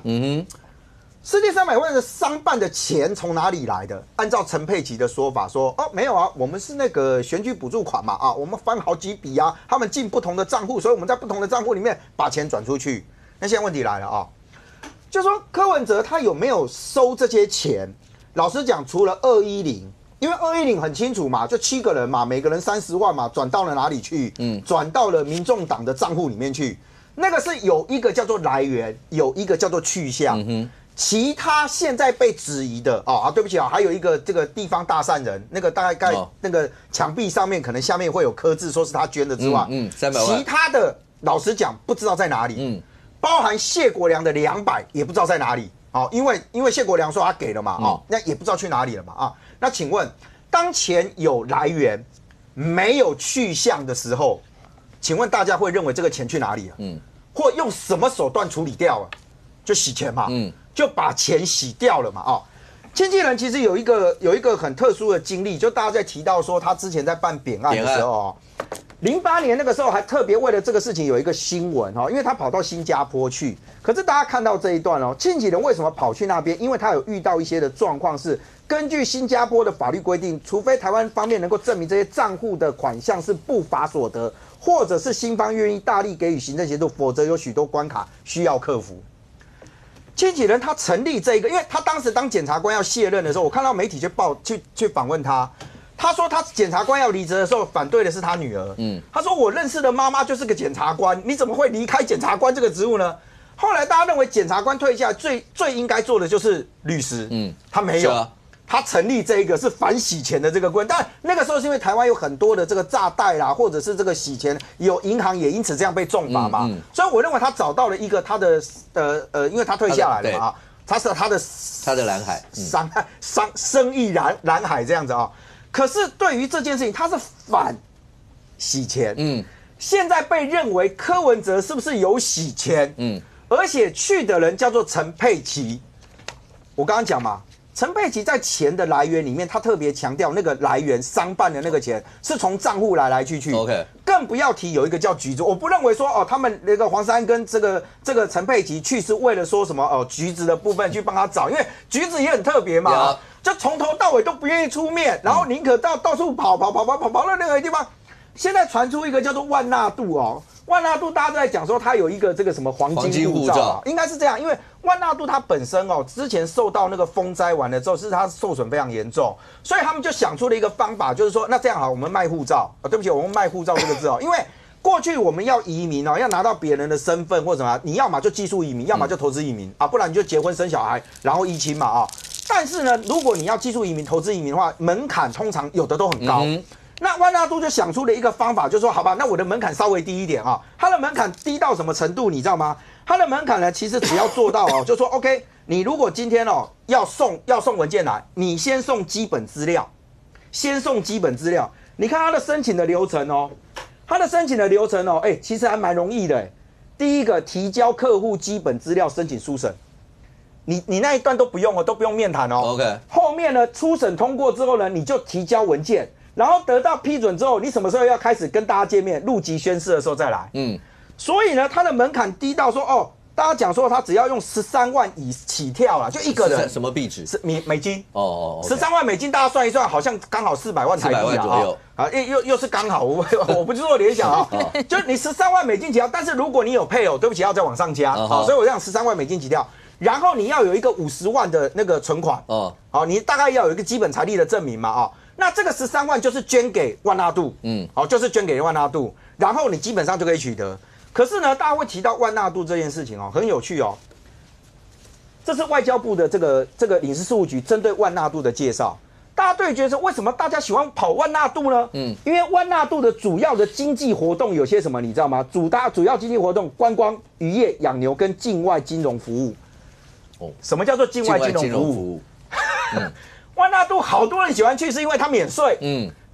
？4300万的商办的钱从哪里来的？按照陈佩琪的说法说，没有啊，我们是那个选举补助款嘛，我们翻好几笔啊，他们进不同的账户，所以我们在不同的账户里面把钱转出去。那现在问题来了就说柯文哲他有没有收这些钱？老实讲，除了210，因为210很清楚嘛，就7个人嘛，每个人30万嘛，转到了哪里去？转到了民众党的账户里面去。那个是有一个叫做来源，有一个叫做去向。其他现在被质疑的对不起还有一个这个地方大善人，那个大概那个墙壁上面可能下面会有刻字，说是他捐的之外，300万，其他的老实讲不知道在哪里。包含谢国良的200也不知道在哪里。因为谢国良说他给了嘛，那也不知道去哪里了嘛，那请问，当钱有来源，没有去向的时候，请问大家会认为这个钱去哪里了？或用什么手段处理掉了？就洗钱嘛，就把钱洗掉了嘛，经纪人其实有一个很特殊的经历，就大家在提到说他之前在办扁案的时候08年那个时候还特别为了这个事情有一个新闻因为他跑到新加坡去，可是大家看到这一段经纪人为什么跑去那边？因为他有遇到一些的状况是，根据新加坡的法律规定，除非台湾方面能够证明这些账户的款项是不法所得，或者是新方愿意大力给予行政协助，否则有许多关卡需要克服。经纪人他成立这个，因为他当时当检察官要卸任的时候，我看到媒体去访问他。他说他检察官要离职的时候，反对的是他女儿。他说我认识的妈妈就是个检察官，你怎么会离开检察官这个职务呢？后来大家认为检察官退下来最应该做的就是律师。他没有，他成立这个是反洗钱的这个官，但那个时候是因为台湾有很多的这个诈贷啦，或者是这个洗钱，有银行也因此这样被重罚嘛。所以我认为他找到了一个他的因为他退下来了嘛他是他的蓝海生意蓝海这样子可是对于这件事情，他是反洗钱。现在被认为柯文哲是不是有洗钱？而且去的人叫做陈佩琪。我刚刚讲嘛，陈佩琪在钱的来源里面，他特别强调那个来源，商办的那个钱是从账户来去。OK， 更不要提有一个叫橘子，我不认为说他们那个黄珊跟这个陈佩琪去是为了说什么橘子的部分去帮他找，因为橘子也很特别嘛。就从头到尾都不愿意出面，然后宁可到处跑到那个地方。现在传出一个叫做万纳度万纳度大家都在讲说他有一个这个什么黄金护照应该是这样，因为万纳度它本身之前受到那个风灾完了之后，是它受损非常严重，所以他们就想出了一个方法，就是说那这样好，我们卖护照对不起，我们卖护照这个字因为过去我们要移民要拿到别人的身份或什么，你要么就技术移民，要么就投资移民不然你就结婚生小孩，然后依亲嘛但是呢，如果你要技术移民、投资移民的话，门槛通常有的都很高。那万纳度就想出了一个方法，就是说，好吧，那我的门槛稍微低一点它的门槛低到什么程度，你知道吗？它的门槛呢，其实只要做到就说 OK， 你如果今天要送文件来，你先送基本资料，你看它的申请的流程其实还蛮容易的。第一个，提交客户基本资料申请书审。你那一段都不用都不用面谈OK， 后面呢，初审通过之后呢，你就提交文件，然后得到批准之后，你什么时候要开始跟大家见面？入籍宣誓的时候再来。所以呢，它的门槛低到说大家讲说他只要用13万起跳啦，就一个人。什么币值？是美金。13万美金，大家算一算，好像刚好400万台币400万左右又是刚好，我不是说联想就你13万美金起跳，但是如果你有配偶，对不起要再往上加所以我让13万美金起跳。然后你要有一个50万的那个存款你大概要有一个基本财力的证明嘛那这个13万就是捐给万纳度就是捐给万纳度，然后你基本上就可以取得。可是呢，大家会提到万纳度这件事情很有趣这是外交部的这个领事事务局针对万纳度的介绍。大家对觉得说，为什么大家喜欢跑万纳度呢？因为万纳度的主要的经济活动有些什么，你知道吗？主要经济活动，观光、渔业、养牛跟境外金融服务。什么叫做境外金融服务？万纳度好多人喜欢去，是因为它免税。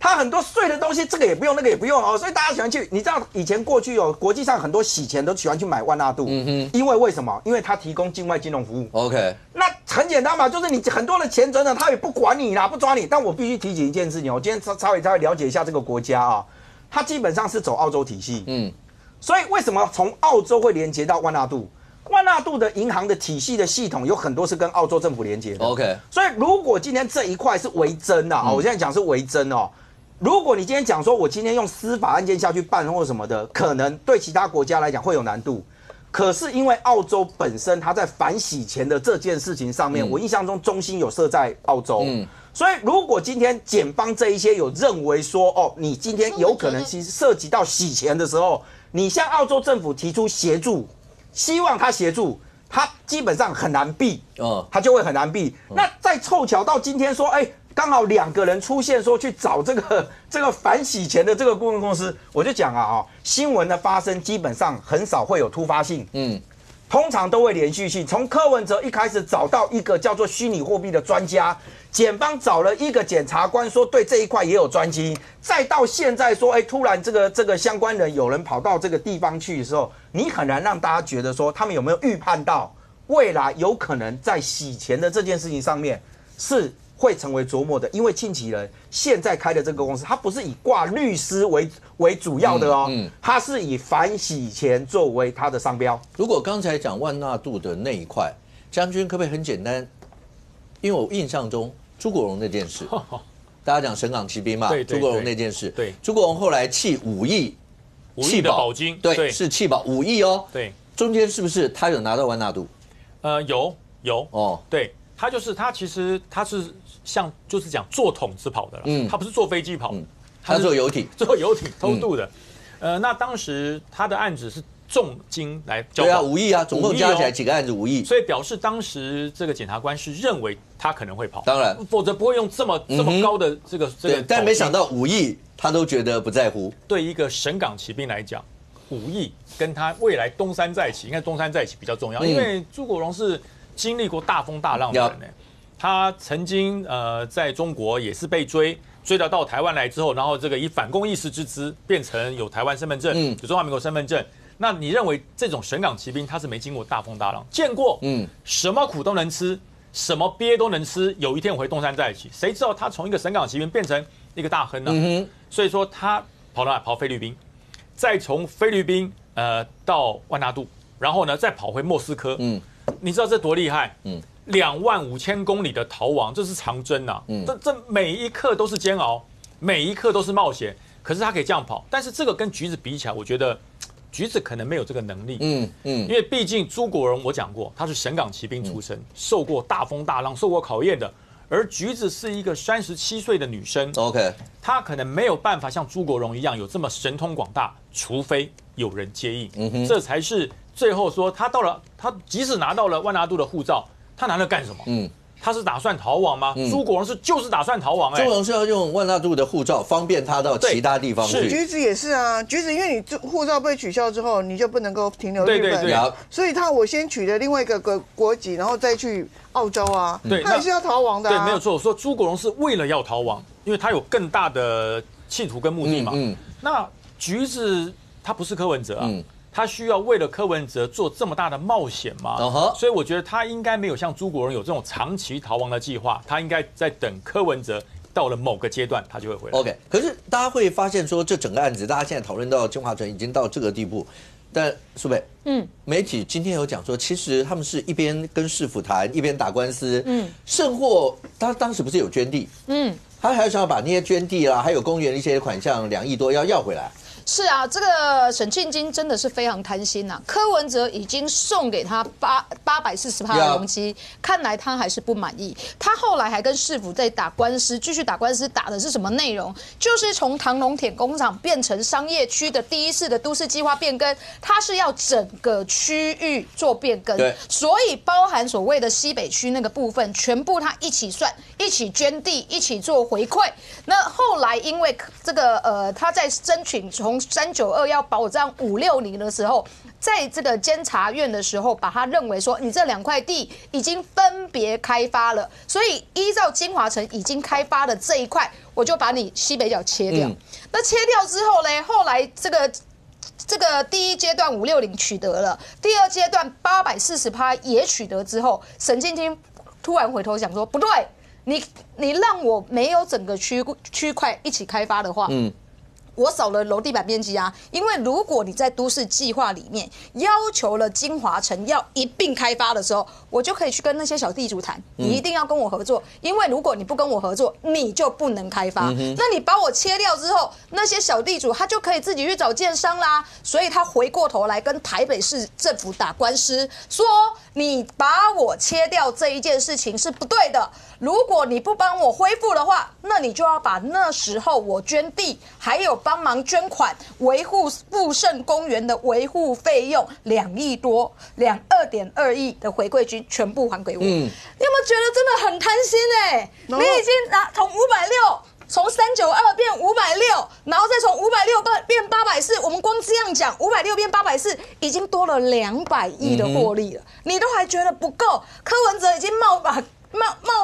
它很多税的东西，这个也不用，那个也不用哦，所以大家喜欢去。你知道以前过去国际上很多洗钱都喜欢去买万纳度，因为什么？因为它提供境外金融服务。OK， 那很简单嘛，就是你很多的钱存了，他也不管你啦，不抓你。但我必须提醒一件事情，我今天稍微了解一下这个国家啊，它基本上是走澳洲体系，所以为什么从澳洲会连接到万纳度？万纳度的银行的体系的系统有很多是跟澳洲政府连接的。OK， 所以如果今天这一块是为真啊，我现在讲是为真哦。如果你今天讲说我今天用司法案件下去办或什么的，可能对其他国家来讲会有难度。可是因为澳洲本身它在反洗钱的这件事情上面，我印象中中心有设在澳洲，所以如果今天检方这一些有认为说，哦，你今天有可能其实涉及到洗钱的时候，你向澳洲政府提出协助，希望他协助，他基本上很难避，他就会很难避。那再凑巧到今天说，刚好2个人出现说去找这个反洗钱的这个顾问公司，我就讲啊，新闻的发生基本上很少会有突发性，通常都会连续性。从柯文哲一开始找到一个叫做虚拟货币的专家，检方找了一个检察官说对这一块也有专精，再到现在说，突然这个相关人有人跑到这个地方去的时候，你很难让大家觉得说他们有没有预判到未来有可能在洗钱的这件事情上面是会成为琢磨的，因为庆启人现在开的这个公司，他不是以挂律师为主要的哦，他是以反洗钱作为他的商标。如果刚才讲万纳度的那一块，将军可不可以很简单？因为我印象中朱国荣那件事，大家讲神港骑兵嘛，朱国荣那件事，对，朱国荣后来弃5亿的保金，对，是弃保5亿哦，对，中间是不是他有拿到万纳度？有哦，对，他其实他是像就是讲坐桶子跑的了，他不是坐飞机跑，他坐游艇，偷渡的，那当时他的案子是重金来交保，对啊，5亿啊，总共加起来几个案子5亿，所以表示当时这个检察官是认为他可能会跑，当然，否则不会用这么高的这个，但没想到5亿他都觉得不在乎。对一个神港骑兵来讲，5亿跟他未来东山再起，应该东山再起比较重要，因为朱国荣是经历过大风大浪的人呢，他曾经在中国也是被追到台湾来之后，然后这个以反共义士之姿变成有台湾身份证，有中华民国身份证。那你认为这种神港骑兵他是没经过大风大浪，见过什么苦都能吃，什么鳖都能吃，有一天我会东山再起。谁知道他从一个神港骑兵变成一个大亨呢？所以说他跑菲律宾，再从菲律宾到万纳度，然后呢再跑回莫斯科。你知道这多厉害？25000公里的逃亡，这是长征呐！这每一刻都是煎熬，每一刻都是冒险。可是他可以这样跑，但是这个跟橘子比起来，我觉得橘子可能没有这个能力。因为毕竟朱国荣我讲过，他是神港骑兵出身，受过大风大浪，受过考验的。而橘子是一个37岁的女生 ，OK， 她可能没有办法像朱国荣一样有这么神通广大，除非有人接应。这才是最后说他即使拿到了万纳度的护照，他拿了干什么？他是打算逃亡吗？朱国荣就是打算逃亡。朱国荣是要用万纳度的护照方便他到其他地方去。橘子也是啊，橘子因为你护照被取消之后，你就不能够停留日本，对，所以我先取了另外一个国籍，然后再去澳洲啊，他也是要逃亡的。对，没有错。我说朱国荣是为了要逃亡，因为他有更大的企图跟目的嘛。那橘子他不是柯文哲啊。他需要为了柯文哲做这么大的冒险吗？所以我觉得他应该没有像朱国荣有这种长期逃亡的计划，他应该在等柯文哲到了某个阶段，他就会回来。OK， 可是大家会发现说，这整个案子，大家现在讨论到金华城已经到这个地步，但苏北，媒体今天有讲说，其实他们是一边跟市府谈，一边打官司，甚或他当时不是有捐地，他还想要把那些捐地啦，还有公园的一些款项2亿多要回来。是啊，这个沈庆金真的是非常贪心呐。柯文哲已经送给他840%的容积，看来他还是不满意。他后来还跟市府在打官司，继续打官司，打的是什么内容？就是从唐龙铁工厂变成商业区的第一次的都市计划变更，它是要整个区域做变更，所以包含所谓的西北区那个部分，全部他一起算，一起捐地，一起做回馈。那后来因为这个他在争取从392要保障560的时候，在这个监察院的时候，把他认为说你这2块地已经分别开发了，所以依照金华城已经开发的这一块，我就把你西北角切掉。那切掉之后呢，后来这个第一阶段560取得了，第二阶段840%也取得之后，沈庆金突然回头想说，不对，你让我没有整个区块一起开发的话，我少了楼地板面积啊，因为如果你在都市计划里面要求了金华城要一并开发的时候，我就可以去跟那些小地主谈，你一定要跟我合作，因为如果你不跟我合作，你就不能开发。那你把我切掉之后，那些小地主他就可以自己去找建商啦，所以他回过头来跟台北市政府打官司，说你把我切掉这一件事情是不对的。如果你不帮我恢复的话，那你就要把那时候我捐地还有帮忙捐款维护富盛公园的维护费用2亿多，2.2亿的回馈金全部还给我。你有没有觉得真的很贪心哎？你已经从560从392变560，然后再从560变840，我们光这样讲，560变840已经多了200亿的获利了，你都还觉得不够？柯文哲已经冒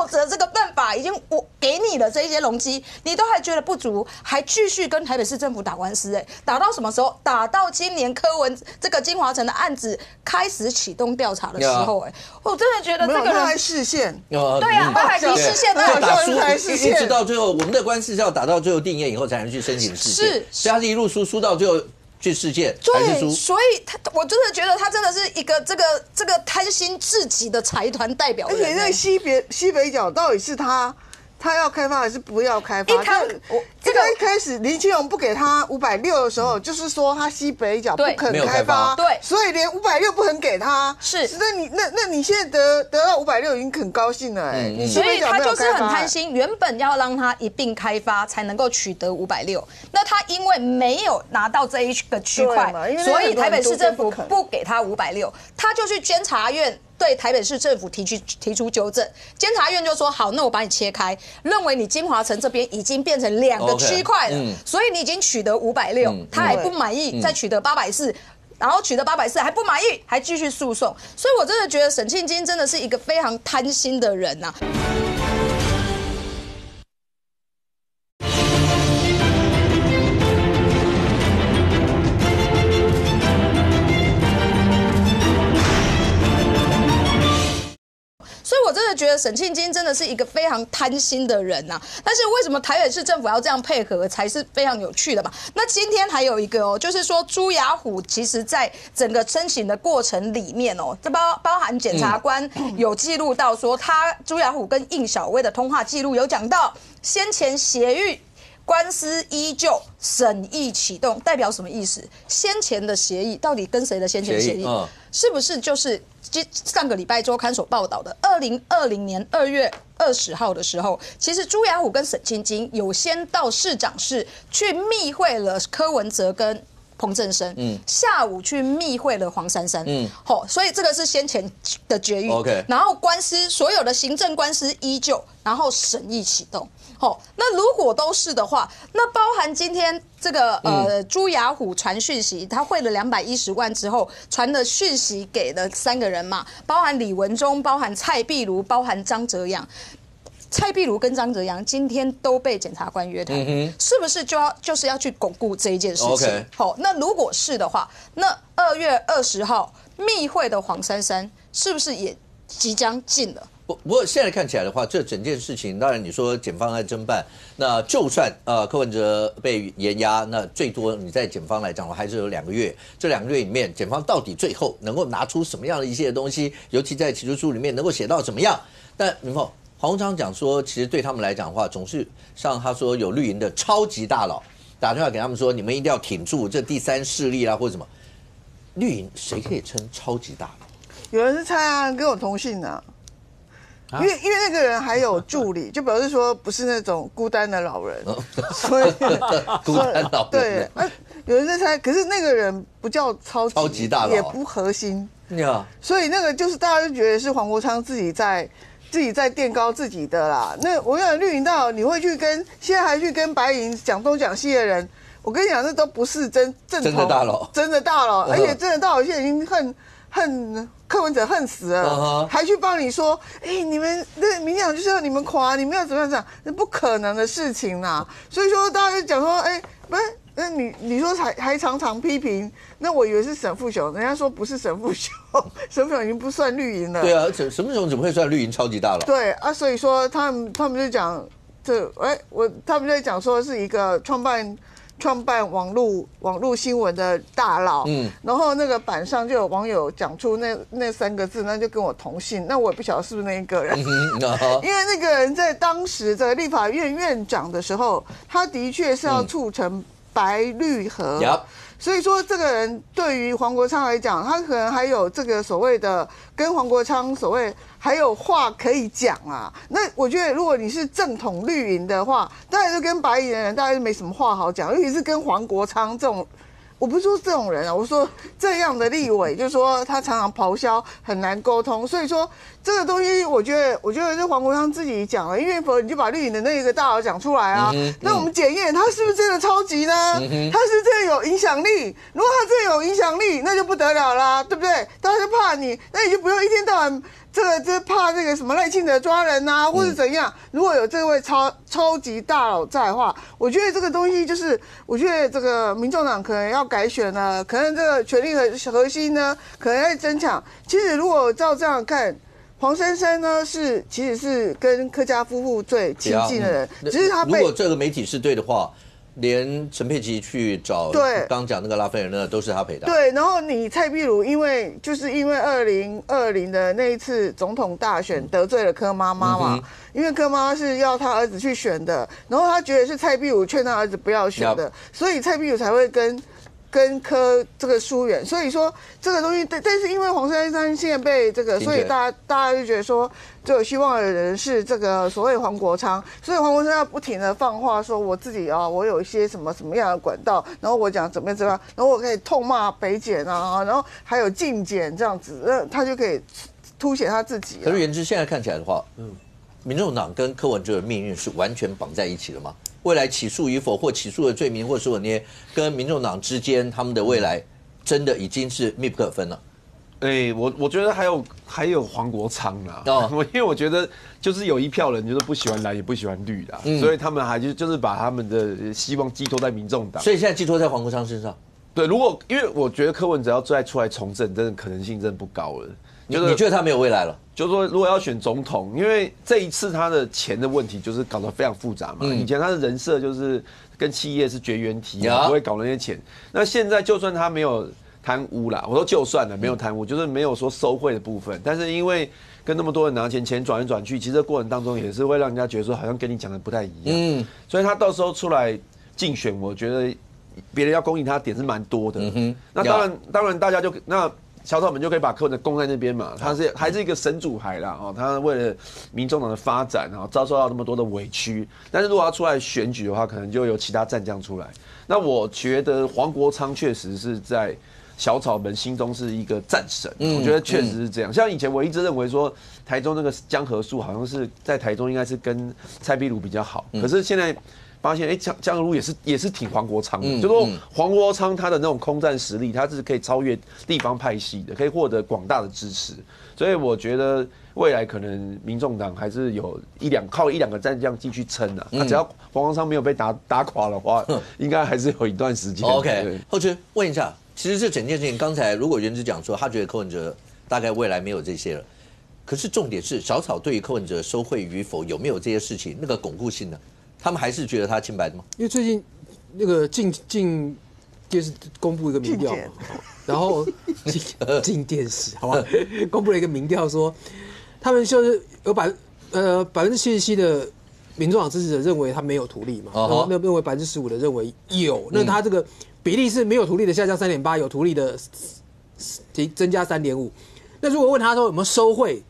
着这个办法，已经我给你的这一些容积，你都还觉得不足，还继续跟台北市政府打官司，打到什么时候？打到今年柯文这个金华城的案子开始启动调查的时候，我真的觉得这个人他还释宪，对啊，他还离释宪，要打输，一直到最后，我们的官司是要打到最后定谳以后才能去申请释宪，所以他是一路输到最后。去事件还是输，所以我真的觉得他真的是一个这个贪心至极的财团代表人。而且那西北角到底是他要开发还是不要开发？一开始林清荣不给他560的时候，就是说他西北角不肯开发，对，所以连560不肯给他。是，那你现在得到560已经很高兴了你所以他就是很贪心，原本要让他一并开发才能够取得560，那他因为没有拿到这一个区块，所以台北市政府不给他560，他就去监察院。对台北市政府提出纠正，监察院就说好，那我把你切开，认为你金华城这边已经变成2个区块了，所以你已经取得560，他还不满意，再取得840。然后取得840还不满意，还继续诉讼，所以我真的觉得沈庆金真的是一个非常贪心的人呐。所以我真的觉得沈庆金真的是一个非常贪心的人呐。但是为什么台北市政府要这样配合，才是非常有趣的嘛？那今天还有一个就是说朱雅虎其实在整个申请的过程里面这包含检察官有记录到说，他朱雅虎跟应小薇的通话记录有讲到先前协议。官司依旧，审议启动，代表什么意思？先前的协议到底跟谁的先前协议？是不是就是上个礼拜周刊所报道的2020年2月20号的时候，其实朱雅虎跟沈庆金有先到市长室去密会了柯文哲跟彭正生，下午去密会了黄珊珊，所以这个是先前的决议。然后官司所有的行政官司依旧，然后审议启动。那如果都是的话，那包含今天这个朱雅虎传讯息，他汇了210万之后，传的讯息给了3个人嘛，包含李文忠，包含蔡壁如，包含张哲阳。蔡壁如跟张哲阳今天都被检察官约谈，是不是就是要去巩固这一件事情？那如果是的话，那2月20号密会的黄珊珊是不是也即将进了？不过现在看起来的话，这整件事情，当然你说检方在侦办，那就算柯文哲被延押，那最多你在检方来讲，还是有2个月。这2个月里面，检方到底最后能够拿出什么样的一些东西，尤其在起诉书里面能够写到怎么样？但你看黄鸿昌讲说，其实对他们来讲的话，总是像他说有绿营的超级大佬打电话给他们说，你们一定要挺住这第3势力啦，或者什么。绿营谁可以称超级大佬？有人是蔡安跟我同姓啊。因为那个人还有助理，就表示说不是那种孤单的老人，所以孤单老人对，有人在猜，可是那个人不叫超级大佬，也不核心，所以那个就是大家就觉得是黄国昌自己在垫高自己的啦。那我讲绿营大佬，你会去跟现在还去跟白营讲东讲西的人，我跟你讲，那都不是正统的大佬，真的大佬，而且真的大佬现在已经恨柯文哲恨死了，还去帮你说，你们那民进党就是要你们垮，你们要怎么样讲，那不可能的事情啦。所以说大家就讲说，不是。那你说还常常批评，那我以为是沈富雄，人家说不是沈富雄，沈富雄已经不算绿营了。对啊，沈富雄怎么会算绿营超级大佬？对啊，所以说他们就讲他们在讲说是一个创办网络新闻的大佬，然后那个板上就有网友讲出那3个字，那就跟我同姓，那我也不晓得是不是那一个人，因为那个人在当时的立法院院长的时候，他的确是要促成白绿合，所以说这个人对于黄国昌来讲，他可能还有这个所谓的跟黄国昌所谓还有话可以讲啊。那我觉得如果你是正统绿营的话，大概就跟白营的人大概就没什么话好讲，尤其是跟黄国昌这种。我不是说这种人啊，我说这样的立委，就是说他常常咆哮，很难沟通。所以说这个东西，我觉得是黄国昌自己讲了，因为否你就把绿营的那个大佬讲出来啊。那我们检验他是不是真的超级呢？他是真的有影响力。如果他真的有影响力，那就不得了啦，对不对？大家就怕你，那你就不用一天到晚。这怕这个什么赖清德抓人啊，或是怎样？如果有这位超级大佬在的话，我觉得这个东西就是，我觉得这个民众党可能要改选了，可能这个权力核心呢，可能要增强。其实如果照这样看，黄珊珊呢其实是跟柯家夫妇最亲近的人，只是他如果这个媒体是对的话。连陈佩琪去找刚讲那个拉斐尔那都是他陪的。对，然后你蔡壁如因为2020的那一次总统大选得罪了柯妈妈嘛，因为柯妈妈是要他儿子去选的，然后他觉得是蔡壁如劝他儿子不要选的，所以蔡壁如才会跟柯这个疏远，所以说这个东西，但是因为黄珊珊现在被这个，所以大家就觉得说，最有希望的人是这个所谓黄国昌，所以黄国昌要不停的放话说，我自己我有一些什么样的管道，然后我讲怎么样，然后我可以痛骂北检啊，然后还有禁检这样子，那他就可以凸显他自己。可是言之现在看起来的话，民众党跟柯文哲的命运是完全绑在一起的吗？未来起诉与否，或起诉的罪名，或是我捏，跟民众党之间他们的未来，真的已经是密不可分了。我觉得还有黄国昌啦，因为我觉得就是有一票人就是不喜欢蓝也不喜欢绿啦，所以他们还就是把他们的希望寄托在民众党，所以现在寄托在黄国昌身上。对，因为我觉得柯文哲要再出来从政，真的可能性真的不高了。你觉得他没有未来了？就是说，如果要选总统，因为这一次他的钱的问题就是搞得非常复杂嘛。以前他的人设就是跟企业是绝缘体，不会搞那些钱。那现在就算他没有贪污啦，我说就算了没有贪污，就是没有说收贿的部分，但是因为跟那么多人拿钱转来转去，其实这过程当中也是会让人家觉得说好像跟你讲的不太一样。所以他到时候出来竞选，我觉得别人要攻击他的点是蛮多的。那当然大家就那。小草们就可以把柯文哲供在那边嘛，他还是一个神主牌啦，他为了民众党的发展，遭受到那么多的委屈。但是如果要出来选举的话，可能就有其他战将出来。那我觉得黄国昌确实是在小草们心中是一个战神，我觉得确实是这样。像以前我一直认为说台中那个江河树好像是在台中应该是跟蔡壁如比较好，可是现在。发现江河路也是挺黄国昌的，就说黄国昌他的那种空战实力，他是可以超越地方派系的，可以获得广大的支持，所以我觉得未来可能民众党还是有靠一两个战将继续撑啊。只要黄国昌没有被打垮的话，应该还是有一段时间。OK， 后池问一下，其实这整件事情，刚才如果原之讲说他觉得柯文哲大概未来没有这些了，可是重点是小草对于柯文哲收贿与否有没有这些事情那个巩固性呢？他们还是觉得他清白的吗？因为最近那个进电视公布一个民调嘛，然后进电视好吧，公布了一个民调说，他们就是有77%的民众党支持者认为他没有图利嘛，然后认为15%的认为有，那他这个比例是没有图利的下降3.8%，有图利的增加3.5%。那如果问他说有没有收贿，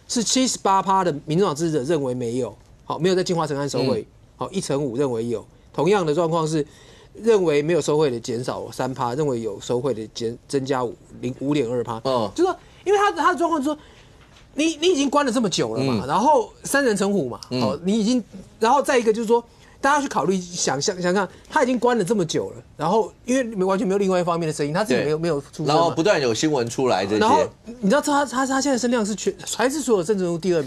是78%的民众党支持者认为没有，没有在金华城岸收贿。1/5认为有，同样的状况是认为没有收贿的减少3%，认为有收贿的增加5.2%。就是说，因为他的状况是说，你已经关了这么久了嘛，然后3人成虎嘛，你已经，然后再一个就是说，大家去考虑想看，他已经关了这么久了，然后因为完全没有另外一方面的声音，他自己没有出声，然后不断有新闻出来这些。然后你知道他现在声量是还是所有政治人物第2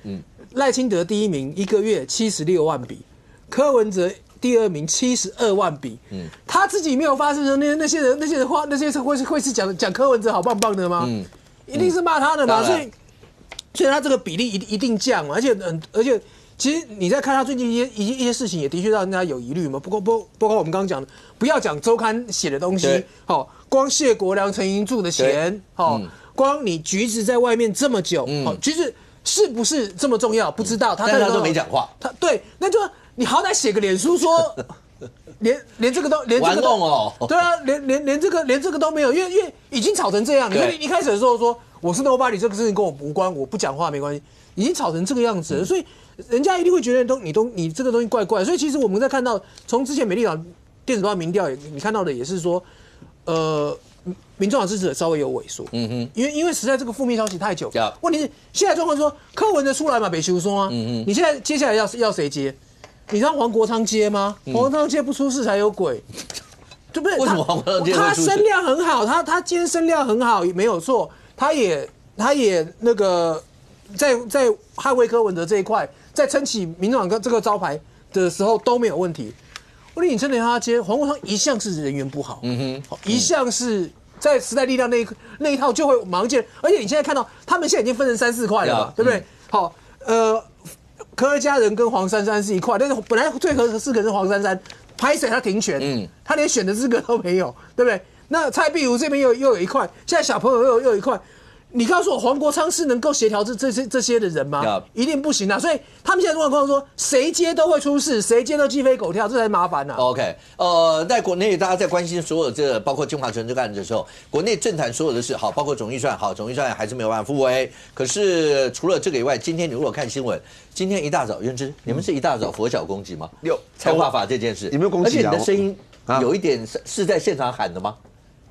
名，赖清德第1名1个月76万笔，柯文哲第2名72万笔，他自己没有发声的那些人话，那些会是讲柯文哲好棒棒的吗？一定是骂他的嘛，所以他这个比例一定降嘛，而且。其实你在看他最近一些事情，也的确让人家有疑虑嘛。包括我们刚刚讲的，不要讲周刊写的东西，好，光谢国良、陈银柱的钱，好，光你橘子在外面这么久，橘子是不是这么重要？不知道，但他都没讲话。对，那就你好歹写个脸书说，连这个都玩弄哦，对啊，连这个都没有，因为已经吵成这样。你看一开始的时候说我是 nobody， 这个事情跟我无关，我不讲话没关系，已经吵成这个样子了，所以。人家一定会觉得你这个东西怪怪，所以其实我们在看到从之前美丽岛电子报民调，你看到的也是说，民众党支持者稍微有萎缩，因为实在这个负面消息太久。问题是现在状况说柯文哲出来嘛，北修松啊，你现在接下来要谁接？你让黄国昌接吗？黄国昌接不出事才有鬼，对不对？为什么黄国昌接不出事？他声量很好，他今天声量很好，没有错，他也那个在捍卫柯文哲这一块。在撑起民众党这个招牌的时候都没有问题。问题你真的让他接黄国昌一向是人缘不好，一向是在时代力量那一套就会马上见，而且你现在看到他们现在已经分成3、4块了嘛，对不对？好，柯家人跟黄珊珊是一块，但是本来最合适的是黄珊珊，拍谁他停权，他连选的资格都没有，对不对？那蔡壁如这边又有一块，现在小朋友又有一块。你告诉我黄国昌是能够协调这些的人吗？一定不行啊！所以他们现在状况说，谁接都会出事，谁接都鸡飞狗跳，这才麻烦啊。OK， 在国内大家在关心所有这包括金华城这个案子的时候，国内政坛所有的事好，包括总预算好，总预算还是没有办法复威。可是除了这个以外，今天你如果看新闻，今天一大早，元之，你们是一大早佛脚攻击吗？有财划法这件事，有没有攻击？而且你的声音有一点是在现场喊的吗？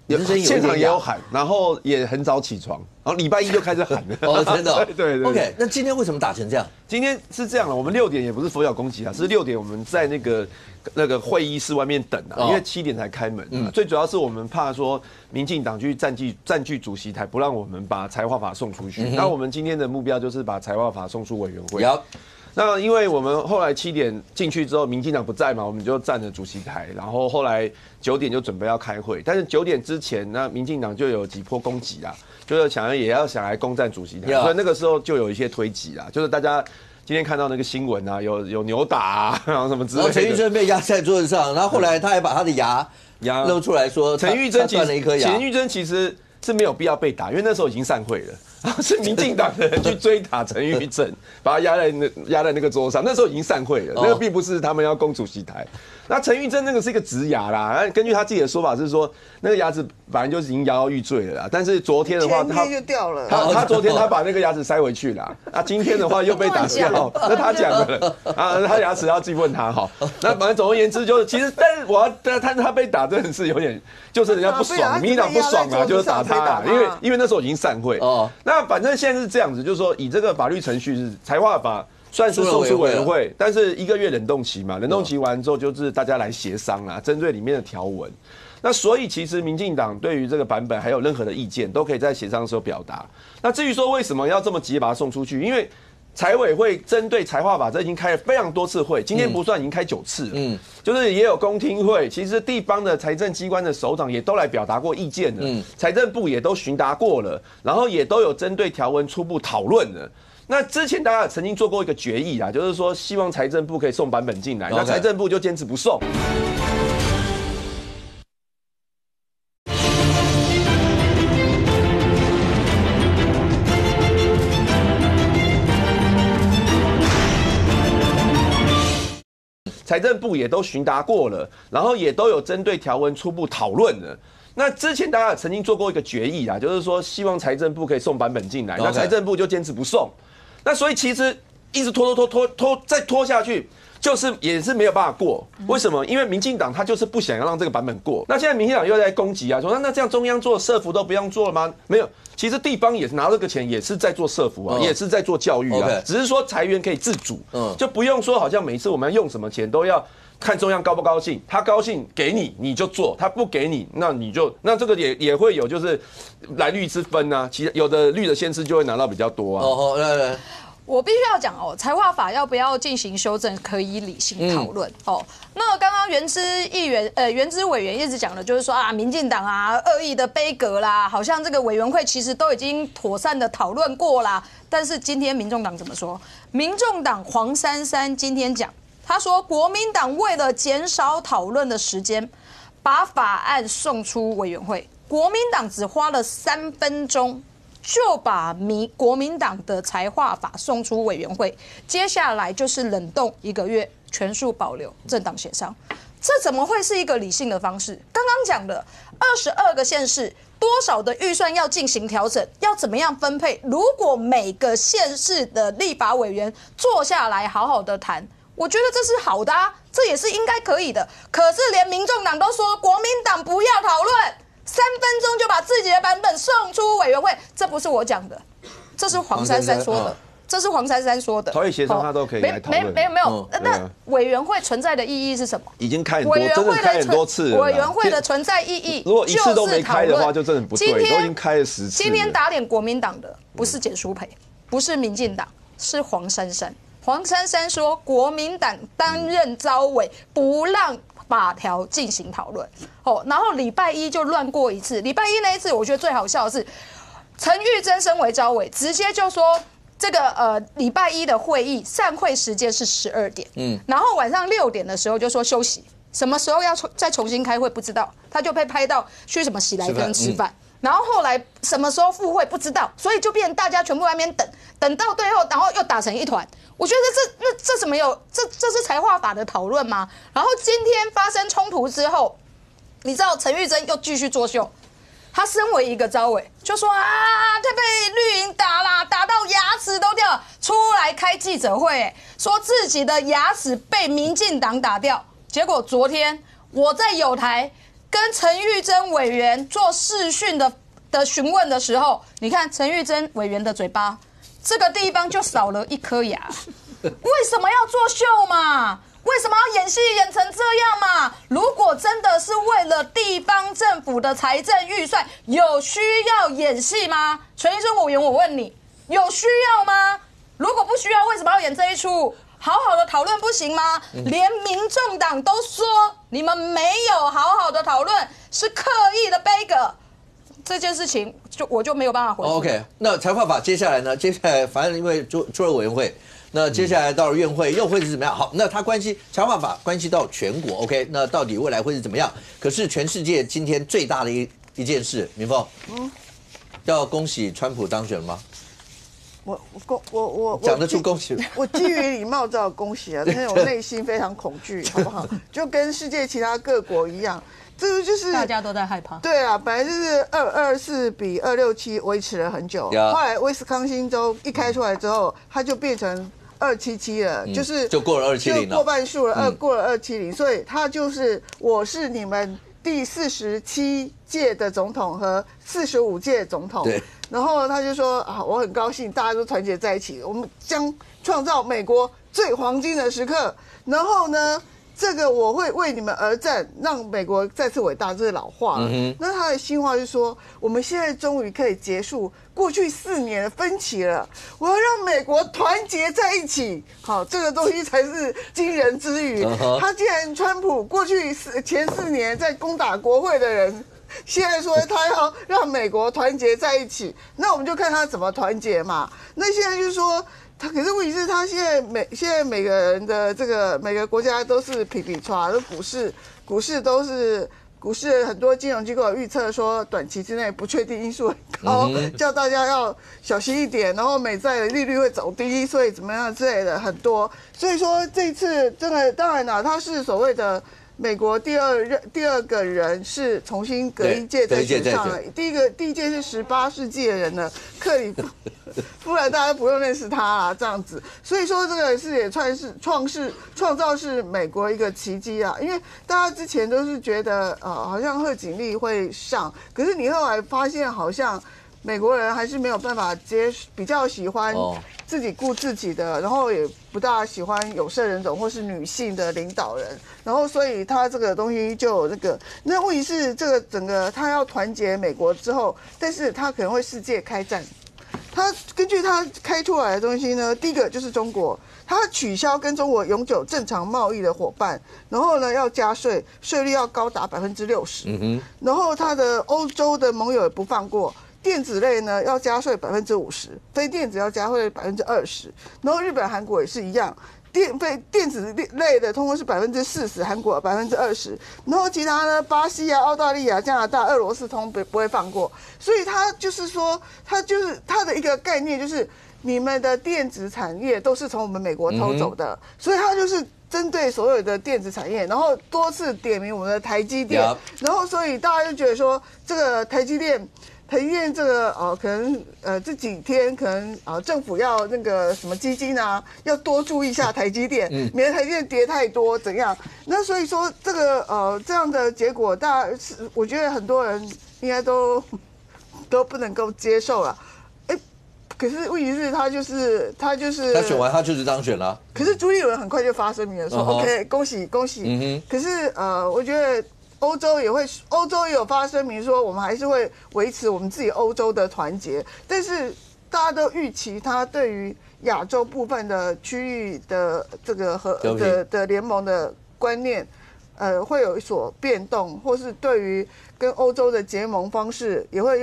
现场也有喊，然后也很早起床，然后礼拜1就开始喊了。哦，真的，对。OK， 那今天为什么打成这样？今天是这样了，我们6点也不是佛脚攻击啊，是6点我们在那个会议室外面等啊，因为7点才开门。最主要是我们怕说民进党去占据主席台，不让我们把财划法送出去。那我们今天的目标就是把财划法送出委员会。那因为我们后来7点进去之后，民进党不在嘛，我们就占了主席台，然后后来9点就准备要开会，但是9点之前，那民进党就有几波攻击啦，就是想来攻占主席台，所以那个时候就有一些推挤啦，就是大家今天看到那个新闻啊，有扭打啊，然后什么之类的。陈玉珍被压在桌子上，然后后来他还把他的牙露出来说，陈玉珍断了一颗牙。陈玉珍其实是没有必要被打，因为那时候已经散会了。是民进党的人去追打陈玉珍，把他压在那个桌上。那时候已经散会了，那个并不是他们要攻主席台。那陈玉珍那个是一个植牙啦，根据他自己的说法是说，那个牙齿本来就已经摇摇欲坠了啦。但是昨天的话，他就掉了。他昨天他把那个牙齿塞回去了，啊，今天的话又被打掉，那他讲的啊，他牙齿要自己问他哈。那反正总而言之就是，其实但是我要他被打真的是有点，就是人家不爽，民进党不爽啊，就是打他啦，因为那时候已经散会哦。那反正现在是这样子，就是说以这个法律程序是财划法。算是送出委员会，但是1个月冷冻期嘛，冷冻期完之后就是大家来协商啦，针对里面的条文。那所以其实民进党对于这个版本还有任何的意见，都可以在协商的时候表达。那至于说为什么要这么急把它送出去，因为财委会针对财划法这已经开了非常多次会，今天不算已经开9次了，就是也有公听会，其实地方的财政机关的首长也都来表达过意见了，财政部也都询答过了，然后也都有针对条文初步讨论了。那之前大家曾经做过一个决议啊，就是说希望财政部可以送版本进来，那财政部就坚持不送。财政部也都询答过了，然后也都有针对条文初步讨论了。那之前大家曾经做过一个决议啊，就是说希望财政部可以送版本进来，那财政部就坚持不送。那所以其实一直拖再拖下去，就是也是没有办法过。为什么？因为民进党他就是不想要让这个版本过。那现在民进党又在攻击啊，说那这样中央做社福都不用做了吗？没有，其实地方也是拿这个钱也是在做社福啊，也是在做教育啊，只是说财源可以自主，就不用说好像每次我们要用什么钱都要看中央高不高兴，他高兴给你你就做，他不给你那这个也会有就是蓝绿之分啊，其实有的绿的县市就会拿到比较多啊。来。我必须要讲哦，财划法要不要进行修正，可以理性讨论哦。那刚刚原知委员一直讲的就是说啊，民进党啊恶意的杯葛啦，好像这个委员会其实都已经妥善的讨论过啦。但是今天民众党怎么说？民众党黄珊珊今天讲，他说国民党为了减少讨论的时间，把法案送出委员会，国民党只花了3分钟。就把国民党的财划法送出委员会，接下来就是冷冻1个月，全数保留政党协商，这怎么会是一个理性的方式？刚刚讲的22个县市，多少的预算要进行调整，要怎么样分配？如果每个县市的立法委员坐下来好好的谈，我觉得这是好的啊，这也是应该可以的。可是连民众党都说国民党不要讨论。3分钟就把自己的版本送出委员会，这不是我讲的，这是黄珊珊说的，这是黄珊珊说的。朝野协商他都可以来讨论。没有，那委员会存在的意义是什么？已经开很多，真的开很多次了。委员会的存在意义，如果一次都没开的话，就真的不对。都已经开了10次。今天打脸国民党的不是简舒培，不是民进党，是黄珊珊。黄珊珊说，国民党担任召委，不让法条进行讨论，然后礼拜一就乱过一次。礼拜一那一次，我觉得最好笑的是，陈玉珍身为召委，直接就说这个礼拜一的会议散会时间是12点，然后晚上6点的时候就说休息，什么时候要再重新开会不知道，他就被拍到去什么喜来登吃饭。然后后来什么时候复会不知道，所以就变成大家全部在那边等到最后，然后又打成一团。我觉得这怎么有这是财划法的讨论吗？然后今天发生冲突之后，你知道陈玉珍又继续作秀，他身为一个召委，就说啊，他被绿营打啦，打到牙齿都掉了，出来开记者会，说自己的牙齿被民进党打掉。结果昨天我在友台跟陈玉珍委员做视讯的询问的时候，你看陈玉珍委员的嘴巴这个地方就少了1颗牙，为什么要作秀嘛？为什么要演戏演成这样嘛？如果真的是为了地方政府的财政预算，有需要演戏吗？陈玉珍委员，我问你，有需要吗？如果不需要，为什么要演这一出？好好的讨论不行吗？连民众党都说你们没有好好的讨论，是刻意的杯葛。这件事情我就没有办法回复。OK， 那财划法接下来呢？接下来反正因为出了委员会，那接下来到了院会是怎么样？好，那它财划法关系到全国 ，OK， 那到底未来会是怎么样？可是全世界今天最大的一件事，明凤，要恭喜川普当选了吗？我讲得出恭喜，我基于礼貌只好恭喜啊，但是我内心非常恐惧，好不好？就跟世界其他各国一样。这个就是大家都在害怕。对啊，本来就是224比267维持了很久，后来威斯康星州一开出来之后，它就变成277了，就过了270了，就过半数了，过了270，所以它就是我是你们第47届的总统和45届总统。对。然后他就说啊，我很高兴大家都团结在一起，我们将创造美国最黄金的时刻。然后呢，这个我会为你们而战，让美国再次伟大，这是老话了。那他的新话是说，我们现在终于可以结束过去4年的分歧了，我要让美国团结在一起。好，这个东西才是惊人之语。他既然川普过去前4年在攻打国会的人，现在说他要让美国团结在一起，那我们就看他怎么团结嘛。那现在就是说，可是问题是，他现在每个人的这个每个国家都是皮皮抓，股市都是。股市很多金融机构预测说，短期之内不确定因素很高，叫大家要小心一点。然后美债的利率会走低，所以怎么样之类的很多。所以说这一次真的，当然啦，它是所谓的美国第二个人是重新隔一届再选上的，第一届是18世纪的人呢，克里夫人大家不用认识他啦，这样子。所以说这个是也算是创造是美国一个奇迹啊，因为大家之前都是觉得好像贺锦丽会上，可是你后来发现好像美国人还是没有办法比较喜欢自己顾自己的，然后也不大喜欢有色人种或是女性的领导人，然后所以他这个东西就有那问题是这个整个他要团结美国之后，但是他可能会世界开战。他根据他开出来的东西呢，第一个就是中国，他取消跟中国永久正常贸易的伙伴，然后呢要加税，税率要高达60%，然后他的欧洲的盟友也不放过。电子类呢要加税50%，非电子要加税20%，然后日本、韩国也是一样，电子类的通通是40%，韩国20%，然后其他呢巴西啊、澳大利亚、加拿大、俄罗斯通不会放过，所以他就是说，他的一个概念就是你们的电子产业都是从我们美国偷走的，所以他就是针对所有的电子产业，然后多次点名我们的台积电，然后所以大家就觉得说这个台积电这个可能这几天可能政府要那个什么基金啊，要多注意一下台积电，免得台积电跌太多怎样？那所以说这个这样的结果，我觉得很多人应该都不能够接受了。可是问题是他选完他就是当选了。可是朱立伦很快就发声明了说OK 恭喜。可是我觉得。欧洲也有发声明说，我们还是会维持我们自己欧洲的团结，但是大家都预期他对于亚洲部分的区域的这个的联盟的观念，会有所变动，或是对于跟欧洲的结盟方式也会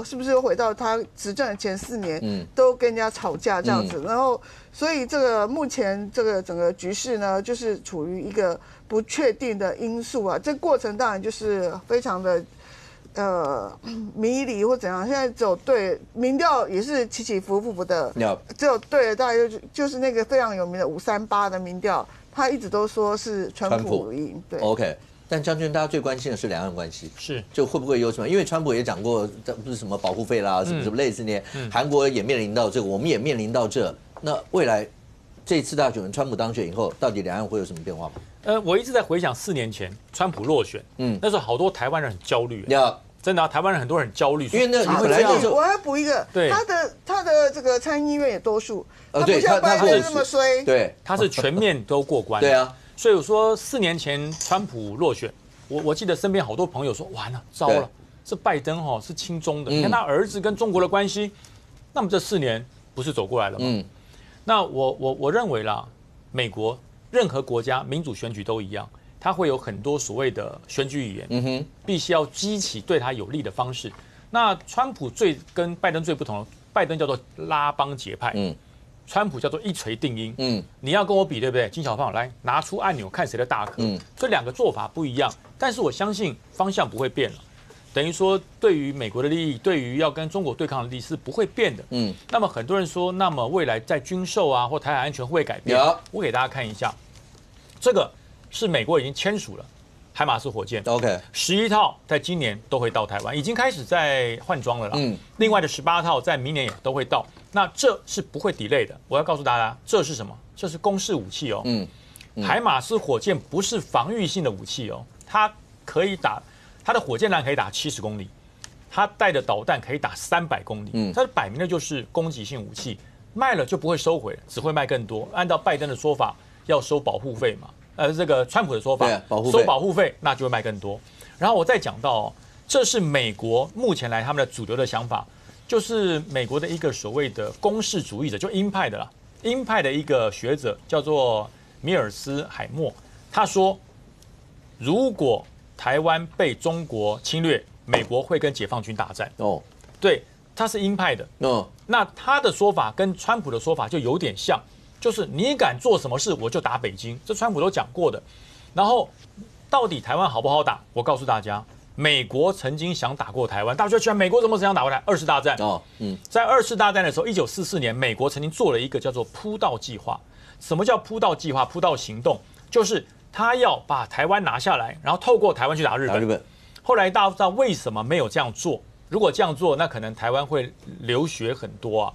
是不是又回到他执政的前4年，都跟人家吵架这样子，然后所以这个目前这个整个局势呢，就是处于一个不确定的因素啊，这过程当然就是非常的迷离或怎样。现在只有对民调也是起起伏伏的，只有对的大概就是那个非常有名的538的民调，他一直都说是川普赢。对 ，OK。但将军，大家最关心的是两岸关系，是就会不会有什么？因为川普也讲过，不是什么保护费啦，什么类似那些，韩国也面临到这个，我们也面临到这。那未来这一次大选，川普当选以后，到底两岸会有什么变化吗？我一直在回想4年前川普落选，那时候好多台湾人很焦虑，真的啊，台湾人很多人很焦虑，因为那本来就是我要补一个，对他的这个参议院也多数，他不对像拜登那么衰，对，他是全面都过关，对啊，所以我说4年前川普落选，我记得身边好多朋友说，完了，糟了，这拜登是亲中的，你看他儿子跟中国的关系，那么这4年不是走过来了吗？那我认为啦，美国任何国家民主选举都一样，它会有很多所谓的选举语言，必须要激起对他有利的方式。那川普跟拜登最不同的，拜登叫做拉帮结派，川普叫做一锤定音。你要跟我比，对不对？金小胖来拿出按钮看谁的大颗。这2个做法不一样，但是我相信方向不会变了。等于说，对于美国的利益，对于要跟中国对抗的利益是不会变的。那么很多人说，那么未来在军售啊或台海安全会改变？我给大家看一下，这个是美国已经签署了海马斯火箭 ，11套在今年都会到台湾，已经开始在换装了啦。另外的18套在明年也都会到，那这是不会 delay 的。我要告诉大家，这是什么？这是攻势武器哦。海马斯火箭不是防御性的武器哦，它可以打。它的火箭弹可以打70公里，它带的导弹可以打300公里，它摆明的就是攻击性武器，卖了就不会收回，只会卖更多。按照拜登的说法，要收保护费嘛，这个川普的说法，收保护费，那就会卖更多。然后我再讲到，这是美国目前来他们的主流的想法，就是美国的一个所谓的攻势主义者，就鹰派的啦，鹰派的一个学者叫做米尔斯海默，他说，如果台湾被中国侵略，美国会跟解放军打战。对，他是鹰派的。那他的说法跟川普的说法就有点像，就是你敢做什么事，我就打北京。这川普都讲过的。然后，到底台湾好不好打？我告诉大家，美国曾经想打过台湾，大家觉得美国怎么想打过来？2次大战。在2次大战的时候，1944年，美国曾经做了一个叫做铺道计划。什么叫铺道计划？铺道行动就是他要把台湾拿下来，然后透过台湾去打日本。后来大家不知道为什么没有这样做？如果这样做，那可能台湾会流血很多啊。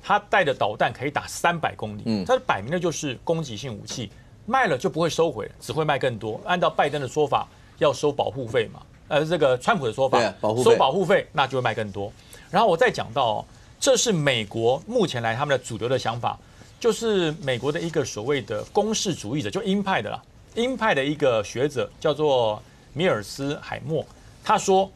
他带的导弹可以打300公里，它摆明的就是攻击性武器，卖了就不会收回了，只会卖更多。按照拜登的说法，要收保护费嘛，这个川普的说法，收保护费那就会卖更多。然后我再讲到，这是美国目前来他们的主流的想法，就是美国的一个所谓的攻势主义者，就鹰派的啦，鹰派的一个学者叫做米尔斯海默，他说，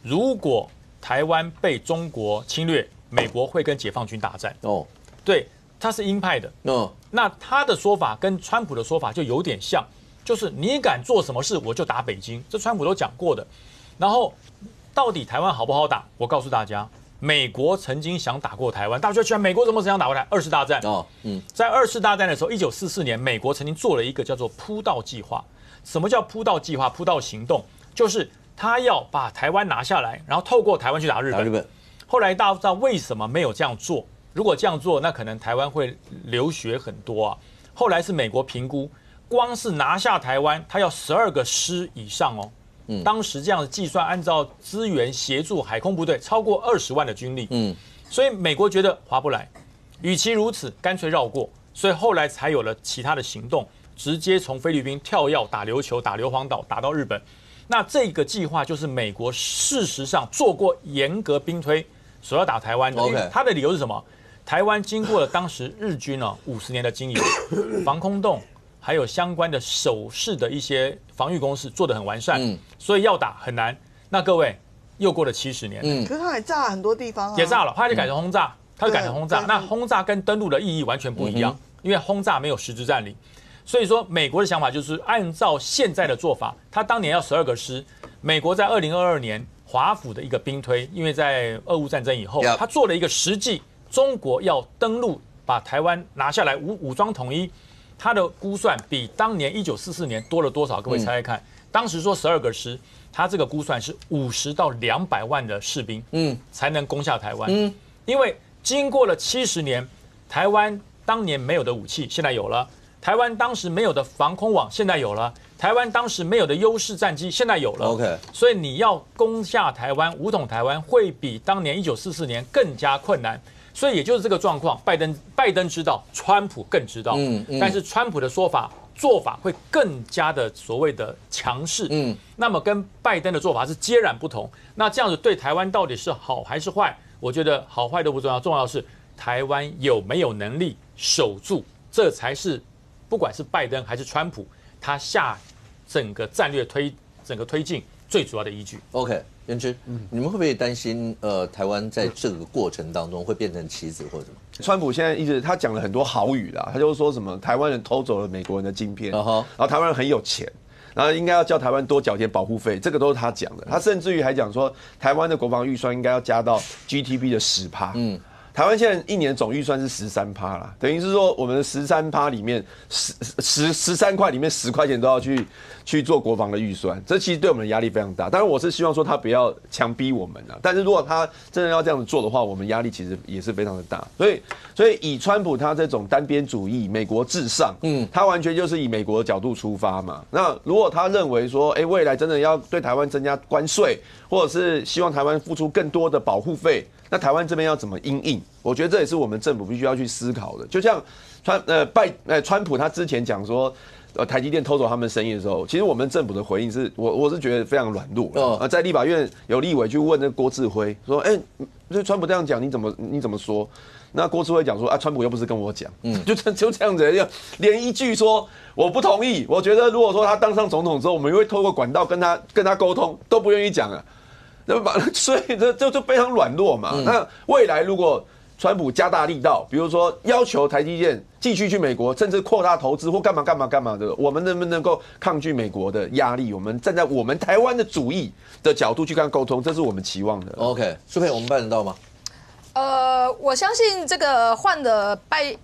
如果台湾被中国侵略，美国会跟解放军打战哦，对，他是鹰派的哦。那他的说法跟川普的说法就有点像，就是你敢做什么事，我就打北京，这川普都讲过的。然后到底台湾好不好打？我告诉大家，美国曾经想打过台湾，大家觉得美国怎么想打过来？2次大战哦，在2次大战的时候，1944年，美国曾经做了一个叫做铺道计划。什么叫铺道计划？铺道行动就是他要把台湾拿下来，然后透过台湾去打日本。后来大家不知道为什么没有这样做？如果这样做，那可能台湾会流血很多啊。后来是美国评估，光是拿下台湾，他要12个师以上哦。当时这样的计算，按照资源协助海空部队超过20万的军力。所以美国觉得划不来，与其如此，干脆绕过。所以后来才有了其他的行动，直接从菲律宾跳跃打琉球、打硫磺岛，打到日本。那这个计划就是美国事实上做过严格兵推。所要打台湾的，他的理由是什么？台湾经过了当时日军50年的经营，防空洞还有相关的守势的一些防御工事做得很完善，所以要打很难。那各位又过了70年，可是他还炸了很多地方啊，也炸了，他就改成轰炸，那轰炸跟登陆的意义完全不一样，因为轰炸没有实质占领。所以说，美国的想法就是按照现在的做法，他当年要12个师，美国在2022年。华府的一个兵推，因为在俄乌战争以后，他做了一个实际，中国要登陆把台湾拿下来武装统一，他的估算比当年1944年多了多少？各位猜猜看。当时说12个师，他这个估算是50到200万的士兵，才能攻下台湾。因为经过了70年，台湾当年没有的武器现在有了，台湾当时没有的防空网现在有了。台湾当时没有的优势战机，现在有了。OK， 所以你要攻下台湾、武统台湾，会比当年1944年更加困难。所以也就是这个状况，拜登知道，川普更知道。但是川普的做法会更加的所谓的强势。那么跟拜登的做法是截然不同。那这样子对台湾到底是好还是坏？我觉得好坏都不重要，重要的是台湾有没有能力守住，这才是不管是拜登还是川普。他下整个战略整个推进最主要的依据。OK， 元之，你们会不会担心台湾在这个过程当中会变成棋子或者什么？川普现在一直他讲了很多豪语啦，他就说什么台湾人偷走了美国人的晶片，然后台湾人很有钱，然后应该要叫台湾多缴点保护费，这个都是他讲的。他甚至于还讲说，台湾的国防预算应该要加到 GDP 的10%。台湾现在一年总预算是13%啦，等于是说我们的13%里面13块里面10块钱都要去做国防的预算，这其实对我们的压力非常大。当然我是希望说他不要强逼我们啦，但是如果他真的要这样子做的话，我们压力其实也是非常的大。所以以川普他这种单边主义、美国至上，他完全就是以美国的角度出发嘛。那如果他认为说，未来真的要对台湾增加关税，或者是希望台湾付出更多的保护费，那台湾这边要怎么因应？我觉得这也是我们政府必须要去思考的。就像川普他之前讲说，台积电偷走他们生意的时候，其实我们政府的回应是我是觉得非常软弱。在立法院有立委去问那个郭智辉说，川普这样讲你怎么说？那郭智辉讲说川普又不是跟我讲，就这样子，连一句说我不同意。我觉得如果说他当上总统之后，我们会透过管道跟他沟通，都不愿意讲啊。所以这就非常软弱嘛。那未来如果川普加大力道，比如说要求台积电继续去美国，甚至扩大投资或干嘛的，我们能不能够抗拒美国的压力？我们站在我们台湾的主义的角度去跟他沟通，这是我们期望的。OK， 舒佩，我们办得到吗？我相信这个换了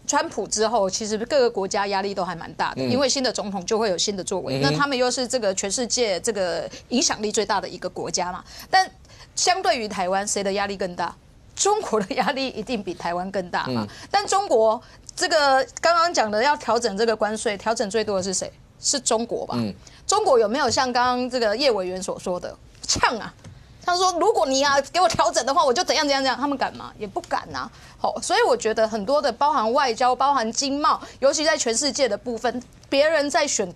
川普之后，其实各个国家压力都还蛮大的，因为新的总统就会有新的作为，那他们又是这个全世界这个影响力最大的一个国家嘛。但相对于台湾，谁的压力更大？中国的压力一定比台湾更大嘛。但中国这个刚刚讲的要调整这个关税，调整最多的是谁？是中国吧？中国有没有像刚刚这个叶委员所说的呛啊？他说：“如果你给我调整的话，我就怎样怎样怎样。”他们敢吗？也不敢呐。好，所以我觉得很多的包含外交、包含经贸，尤其在全世界的部分，别人在选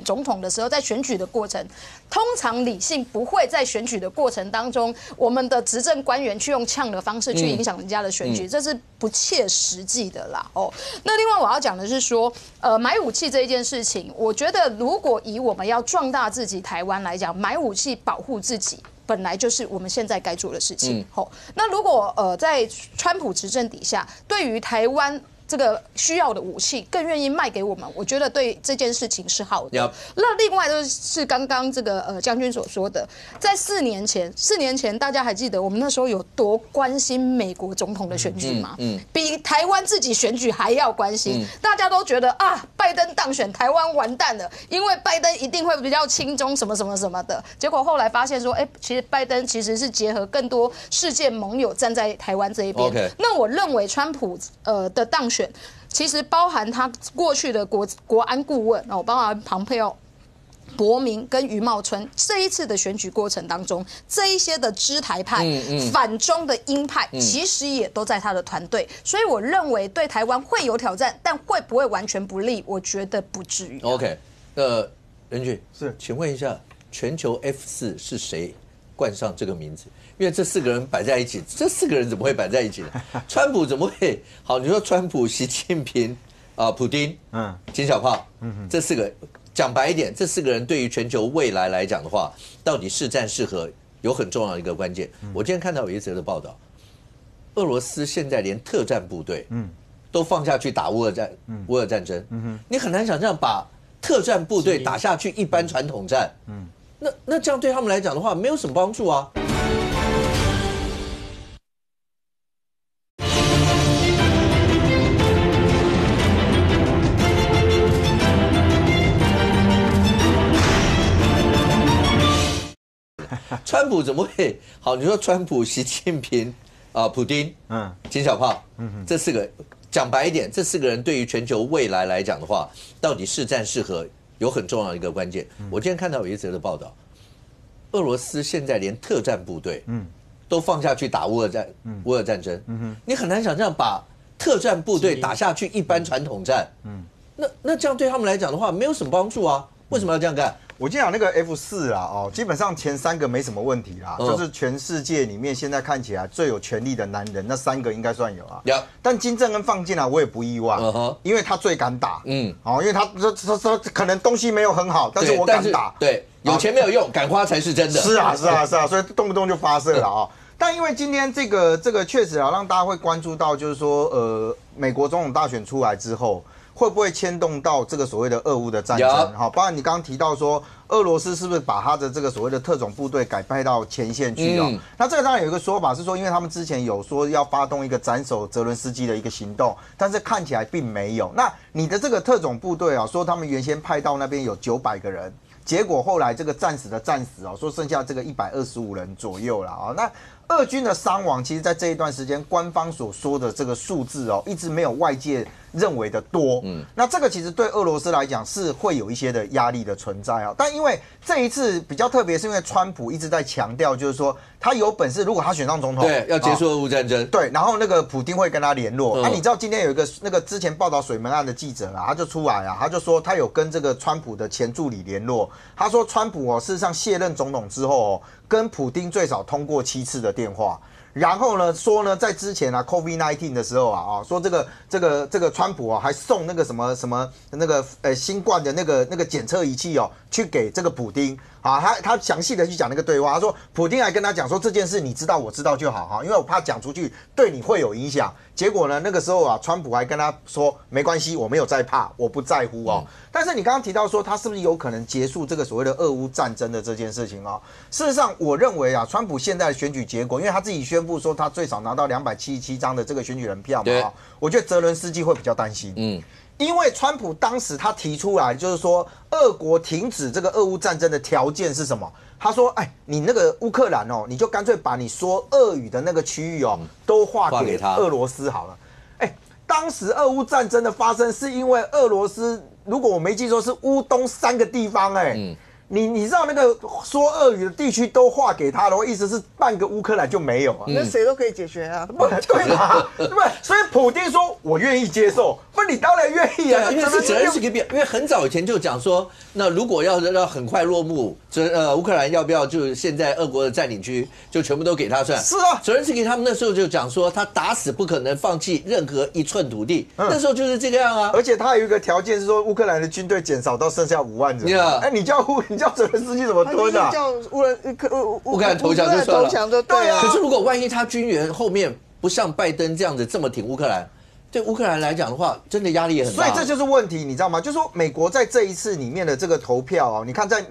总统的时候，在选举的过程，通常理性不会在选举的过程当中，我们的执政官员去用呛的方式去影响人家的选举，这是不切实际的啦。那另外我要讲的是说，买武器这一件事情，我觉得如果以我们要壮大自己台湾来讲，买武器保护自己。本来就是我们现在该做的事情。那如果在川普执政底下，对于台湾这个需要的武器更愿意卖给我们，我觉得对这件事情是好的。那另外就是刚刚这个将军所说的，在4年前大家还记得我们那时候有多关心美国总统的选举吗？比台湾自己选举还要关心。大家都觉得拜登当选，台湾完蛋了，因为拜登一定会比较亲中什么什么什么的。结果后来发现说，其实拜登其实是结合更多世界盟友站在台湾这一边。那我认为川普的当选。其实包含他过去的国安顾问包含庞佩奥、伯明跟余茂春，这一次的选举过程当中，这一些的支台派、反中的鹰派，其实也都在他的团队，所以我认为对台湾会有挑战，但会不会完全不利？我觉得不至于。OK，任俊是，请问一下，全球F4是谁冠上这个名字？因为这4个人摆在一起，这4个人怎么会摆在一起呢？川普怎么会好？你说川普、习近平、普丁、金小胖，这4个讲白一点，这4个人对于全球未来来讲的话，到底是战是和，有很重要的一个关键。我今天看到有一则的报道，俄罗斯现在连特战部队，都放下去打乌俄战争，你很难想象把特战部队打下去一般传统战，那这样对他们来讲的话，没有什么帮助啊。川普怎么会好？你说川普、习近平、普丁、金小胖，这4个讲白一点，这4个人对于全球未来来讲的话，到底是战是和，有很重要的一个关键。我今天看到有一则的报道，俄罗斯现在连特战部队，都放下去打乌俄战争，你很难想象把特战部队打下去一般传统战，那这样对他们来讲的话，没有什么帮助啊。为什么要这样干？我讲那个 F4啦，基本上前3个没什么问题啦，就是全世界里面现在看起来最有权力的男人，那3个应该算有啊。但金正恩放进来我也不意外，因为他最敢打，因为他可能东西没有很好，但是我敢打，对，有钱没有用，敢花才是真的。是啊，所以动不动就发射了但因为今天这个确实让大家会关注到，就是说美国总统大选出来之后。会不会牵动到这个所谓的俄乌的战争？包含你刚刚提到说，俄罗斯是不是把他的这个所谓的特种部队改派到前线去那这个当然有一个说法是说，因为他们之前有说要发动一个斩首泽伦斯基的一个行动，但是看起来并没有。那你的这个特种部队说他们原先派到那边有900个人，结果后来这个战死的战死说剩下这个125人左右了那俄军的伤亡，其实在这一段时间，官方所说的这个数字一直没有外界认为的多。那这个其实对俄罗斯来讲是会有一些的压力的存在但因为这一次比较特别，是因为川普一直在强调，就是说他有本事，如果他选上总统，对，要结束俄乌战争，对，然后那个普丁会跟他联络。你知道今天有一个那个之前报道水门案的记者他就出来他就说他有跟这个川普的前助理联络，他说川普事实上卸任总统之后跟普丁最少通过7次的电话。然后呢，说呢，在之前COVID-19 的时候说这个川普还送那个什么那个新冠的那个检测仪器去给这个普丁啊，他详细的去讲那个对话，他说普丁还跟他讲说这件事你知道我知道就好哈，因为我怕讲出去对你会有影响。结果呢，那个时候啊，川普还跟他说没关系，我没有在怕，我不在乎哦。但是你刚刚提到说他是不是有可能结束这个所谓的俄乌战争的这件事情哦？事实上，我认为啊，川普现在的选举结果，因为他自己宣布说他最少拿到277张的这个选举人票嘛，我觉得泽伦斯基会比较担心，因为川普当时他提出来就是说，俄国停止这个俄乌战争的条件是什么？他说：“哎，你那个乌克兰哦，你就干脆把你说俄语的那个区域哦，都划给俄罗斯好了。哎，当时俄乌战争的发生是因为俄罗斯，如果我没记错是乌东3个地方，哎，你知道那个说俄语的地区都划给他的话，意思是半个乌克兰就没有啊？那谁都可以解决啊，对吧？对吧？所以普丁说我愿意接受，不，你当然愿意啊，因为是责任是个变，因为很早以前就讲说，那如果要很快落幕，乌克兰要不要就现在俄国的占领区就全部都给他算？是啊，泽连斯基他们那时候就讲说，他打死不可能放弃任何1寸土地，那时候就是这个样啊。而且他有一个条件是说，乌克兰的军队减少到剩下5万人。哎，你叫泽连斯基怎么吞啊？叫乌克兰投降就算了，投降就对啊。可是如果万一他军援后面不像拜登这样子这么挺乌克兰，对乌克兰来讲的话，真的压力也很大。所以这就是问题，你知道吗？就是说美国在这一次里面的这个投票啊，你看在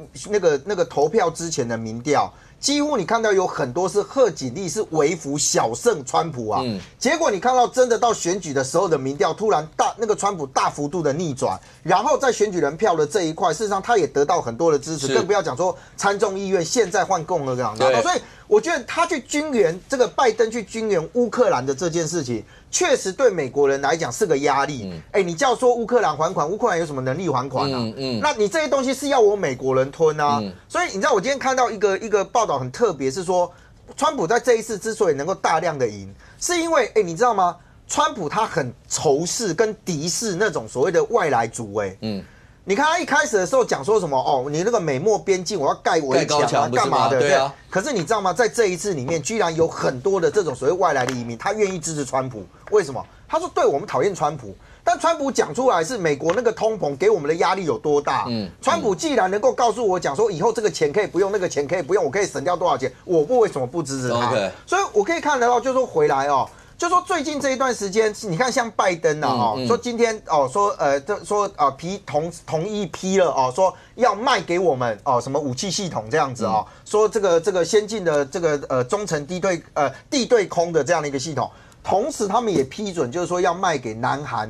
那个投票之前的民调，几乎你看到有很多是贺锦丽是微幅小胜川普啊，结果你看到真的到选举的时候的民调，突然那个川普大幅度的逆转，然后在选举人票的这一块，事实上他也得到很多的支持，更不要讲说参众议院现在换共和党拿到，所以我觉得他去军援这个拜登去军援乌克兰的这件事情，确实对美国人来讲是个压力。哎，你叫说乌克兰还款，乌克兰有什么能力还款啊？那你这些东西是要我美国人吞啊？所以你知道我今天看到一个报道很特别，是说川普在这一次之所以能够大量的赢，是因为你知道吗？川普他很仇视跟敌视那种所谓的外来族你看他一开始的时候讲说什么哦，你那个美墨边境我要盖围墙啊，干嘛的？对啊。可是你知道吗？在这一次里面，居然有很多的这种所谓外来的移民，他愿意支持川普。为什么？他说对我们讨厌川普，但川普讲出来是美国那个通膨给我们的压力有多大。川普既然能够告诉我讲说以后这个钱可以不用，那个钱可以不用，我可以省掉多少钱，我为什么不支持他？所以我可以看得到，就是说回来哦。就说最近这一段时间，你看像拜登啊，说今天同意批了说要卖给我们什么武器系统这样子说这个先进的这个中程地对空的这样的一个系统，同时他们也批准就是说要卖给南韩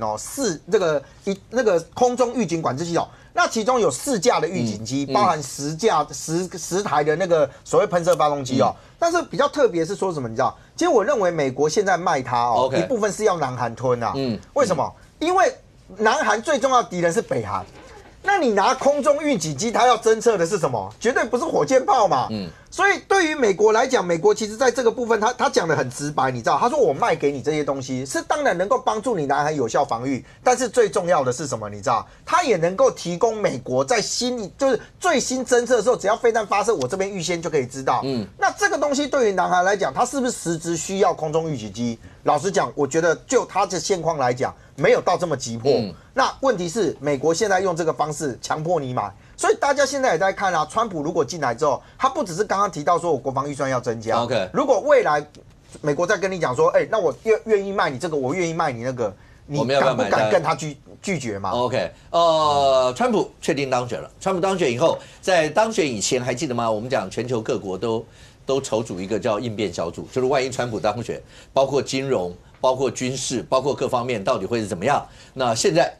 那个空中预警管制系统。那其中有4架的预警机，包含10台的那个所谓喷射发动机但是比较特别是说什么，你知道？其实我认为美国现在卖它一部分是要南韩吞啊。为什么？因为南韩最重要的敌人是北韩。那你拿空中预警机，它要侦测的是什么？绝对不是火箭炮嘛。所以对于美国来讲，美国其实在这个部分，他讲的很直白，你知道？他说我卖给你这些东西，是当然能够帮助你南韩有效防御，但是最重要的是什么？你知道？它也能够提供美国在就是最新侦测的时候，只要飞弹发射，我这边预先就可以知道。那这个东西对于南韩来讲，它是不是实质需要空中预警机？老实讲，我觉得就它的现况来讲，没有到这么急迫。那问题是，美国现在用这个方式强迫你买。所以大家现在也在看啊，川普如果进来之后，他不只是刚刚提到说我国防预算要增加，如果未来美国再跟你讲说，那我愿意卖你这个，我愿意卖你那个，你敢不敢跟他拒绝嘛 ？OK， 川普确定当选了。川普当选以后，在当选以前还记得吗？我们讲全球各国都筹组一个叫应变小组，就是万一川普当选，包括金融、包括军事、包括各方面到底会是怎么样？那现在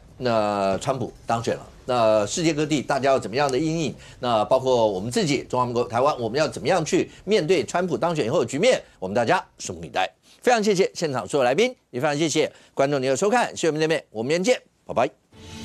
川普当选了。那世界各地大家要怎么样的因应？那包括我们自己中华民国台湾，我们要怎么样去面对川普当选以后的局面？我们大家拭目以待。非常谢谢现场所有来宾，也非常谢谢观众您的收看，谢谢我们见面，我们明天见，拜拜。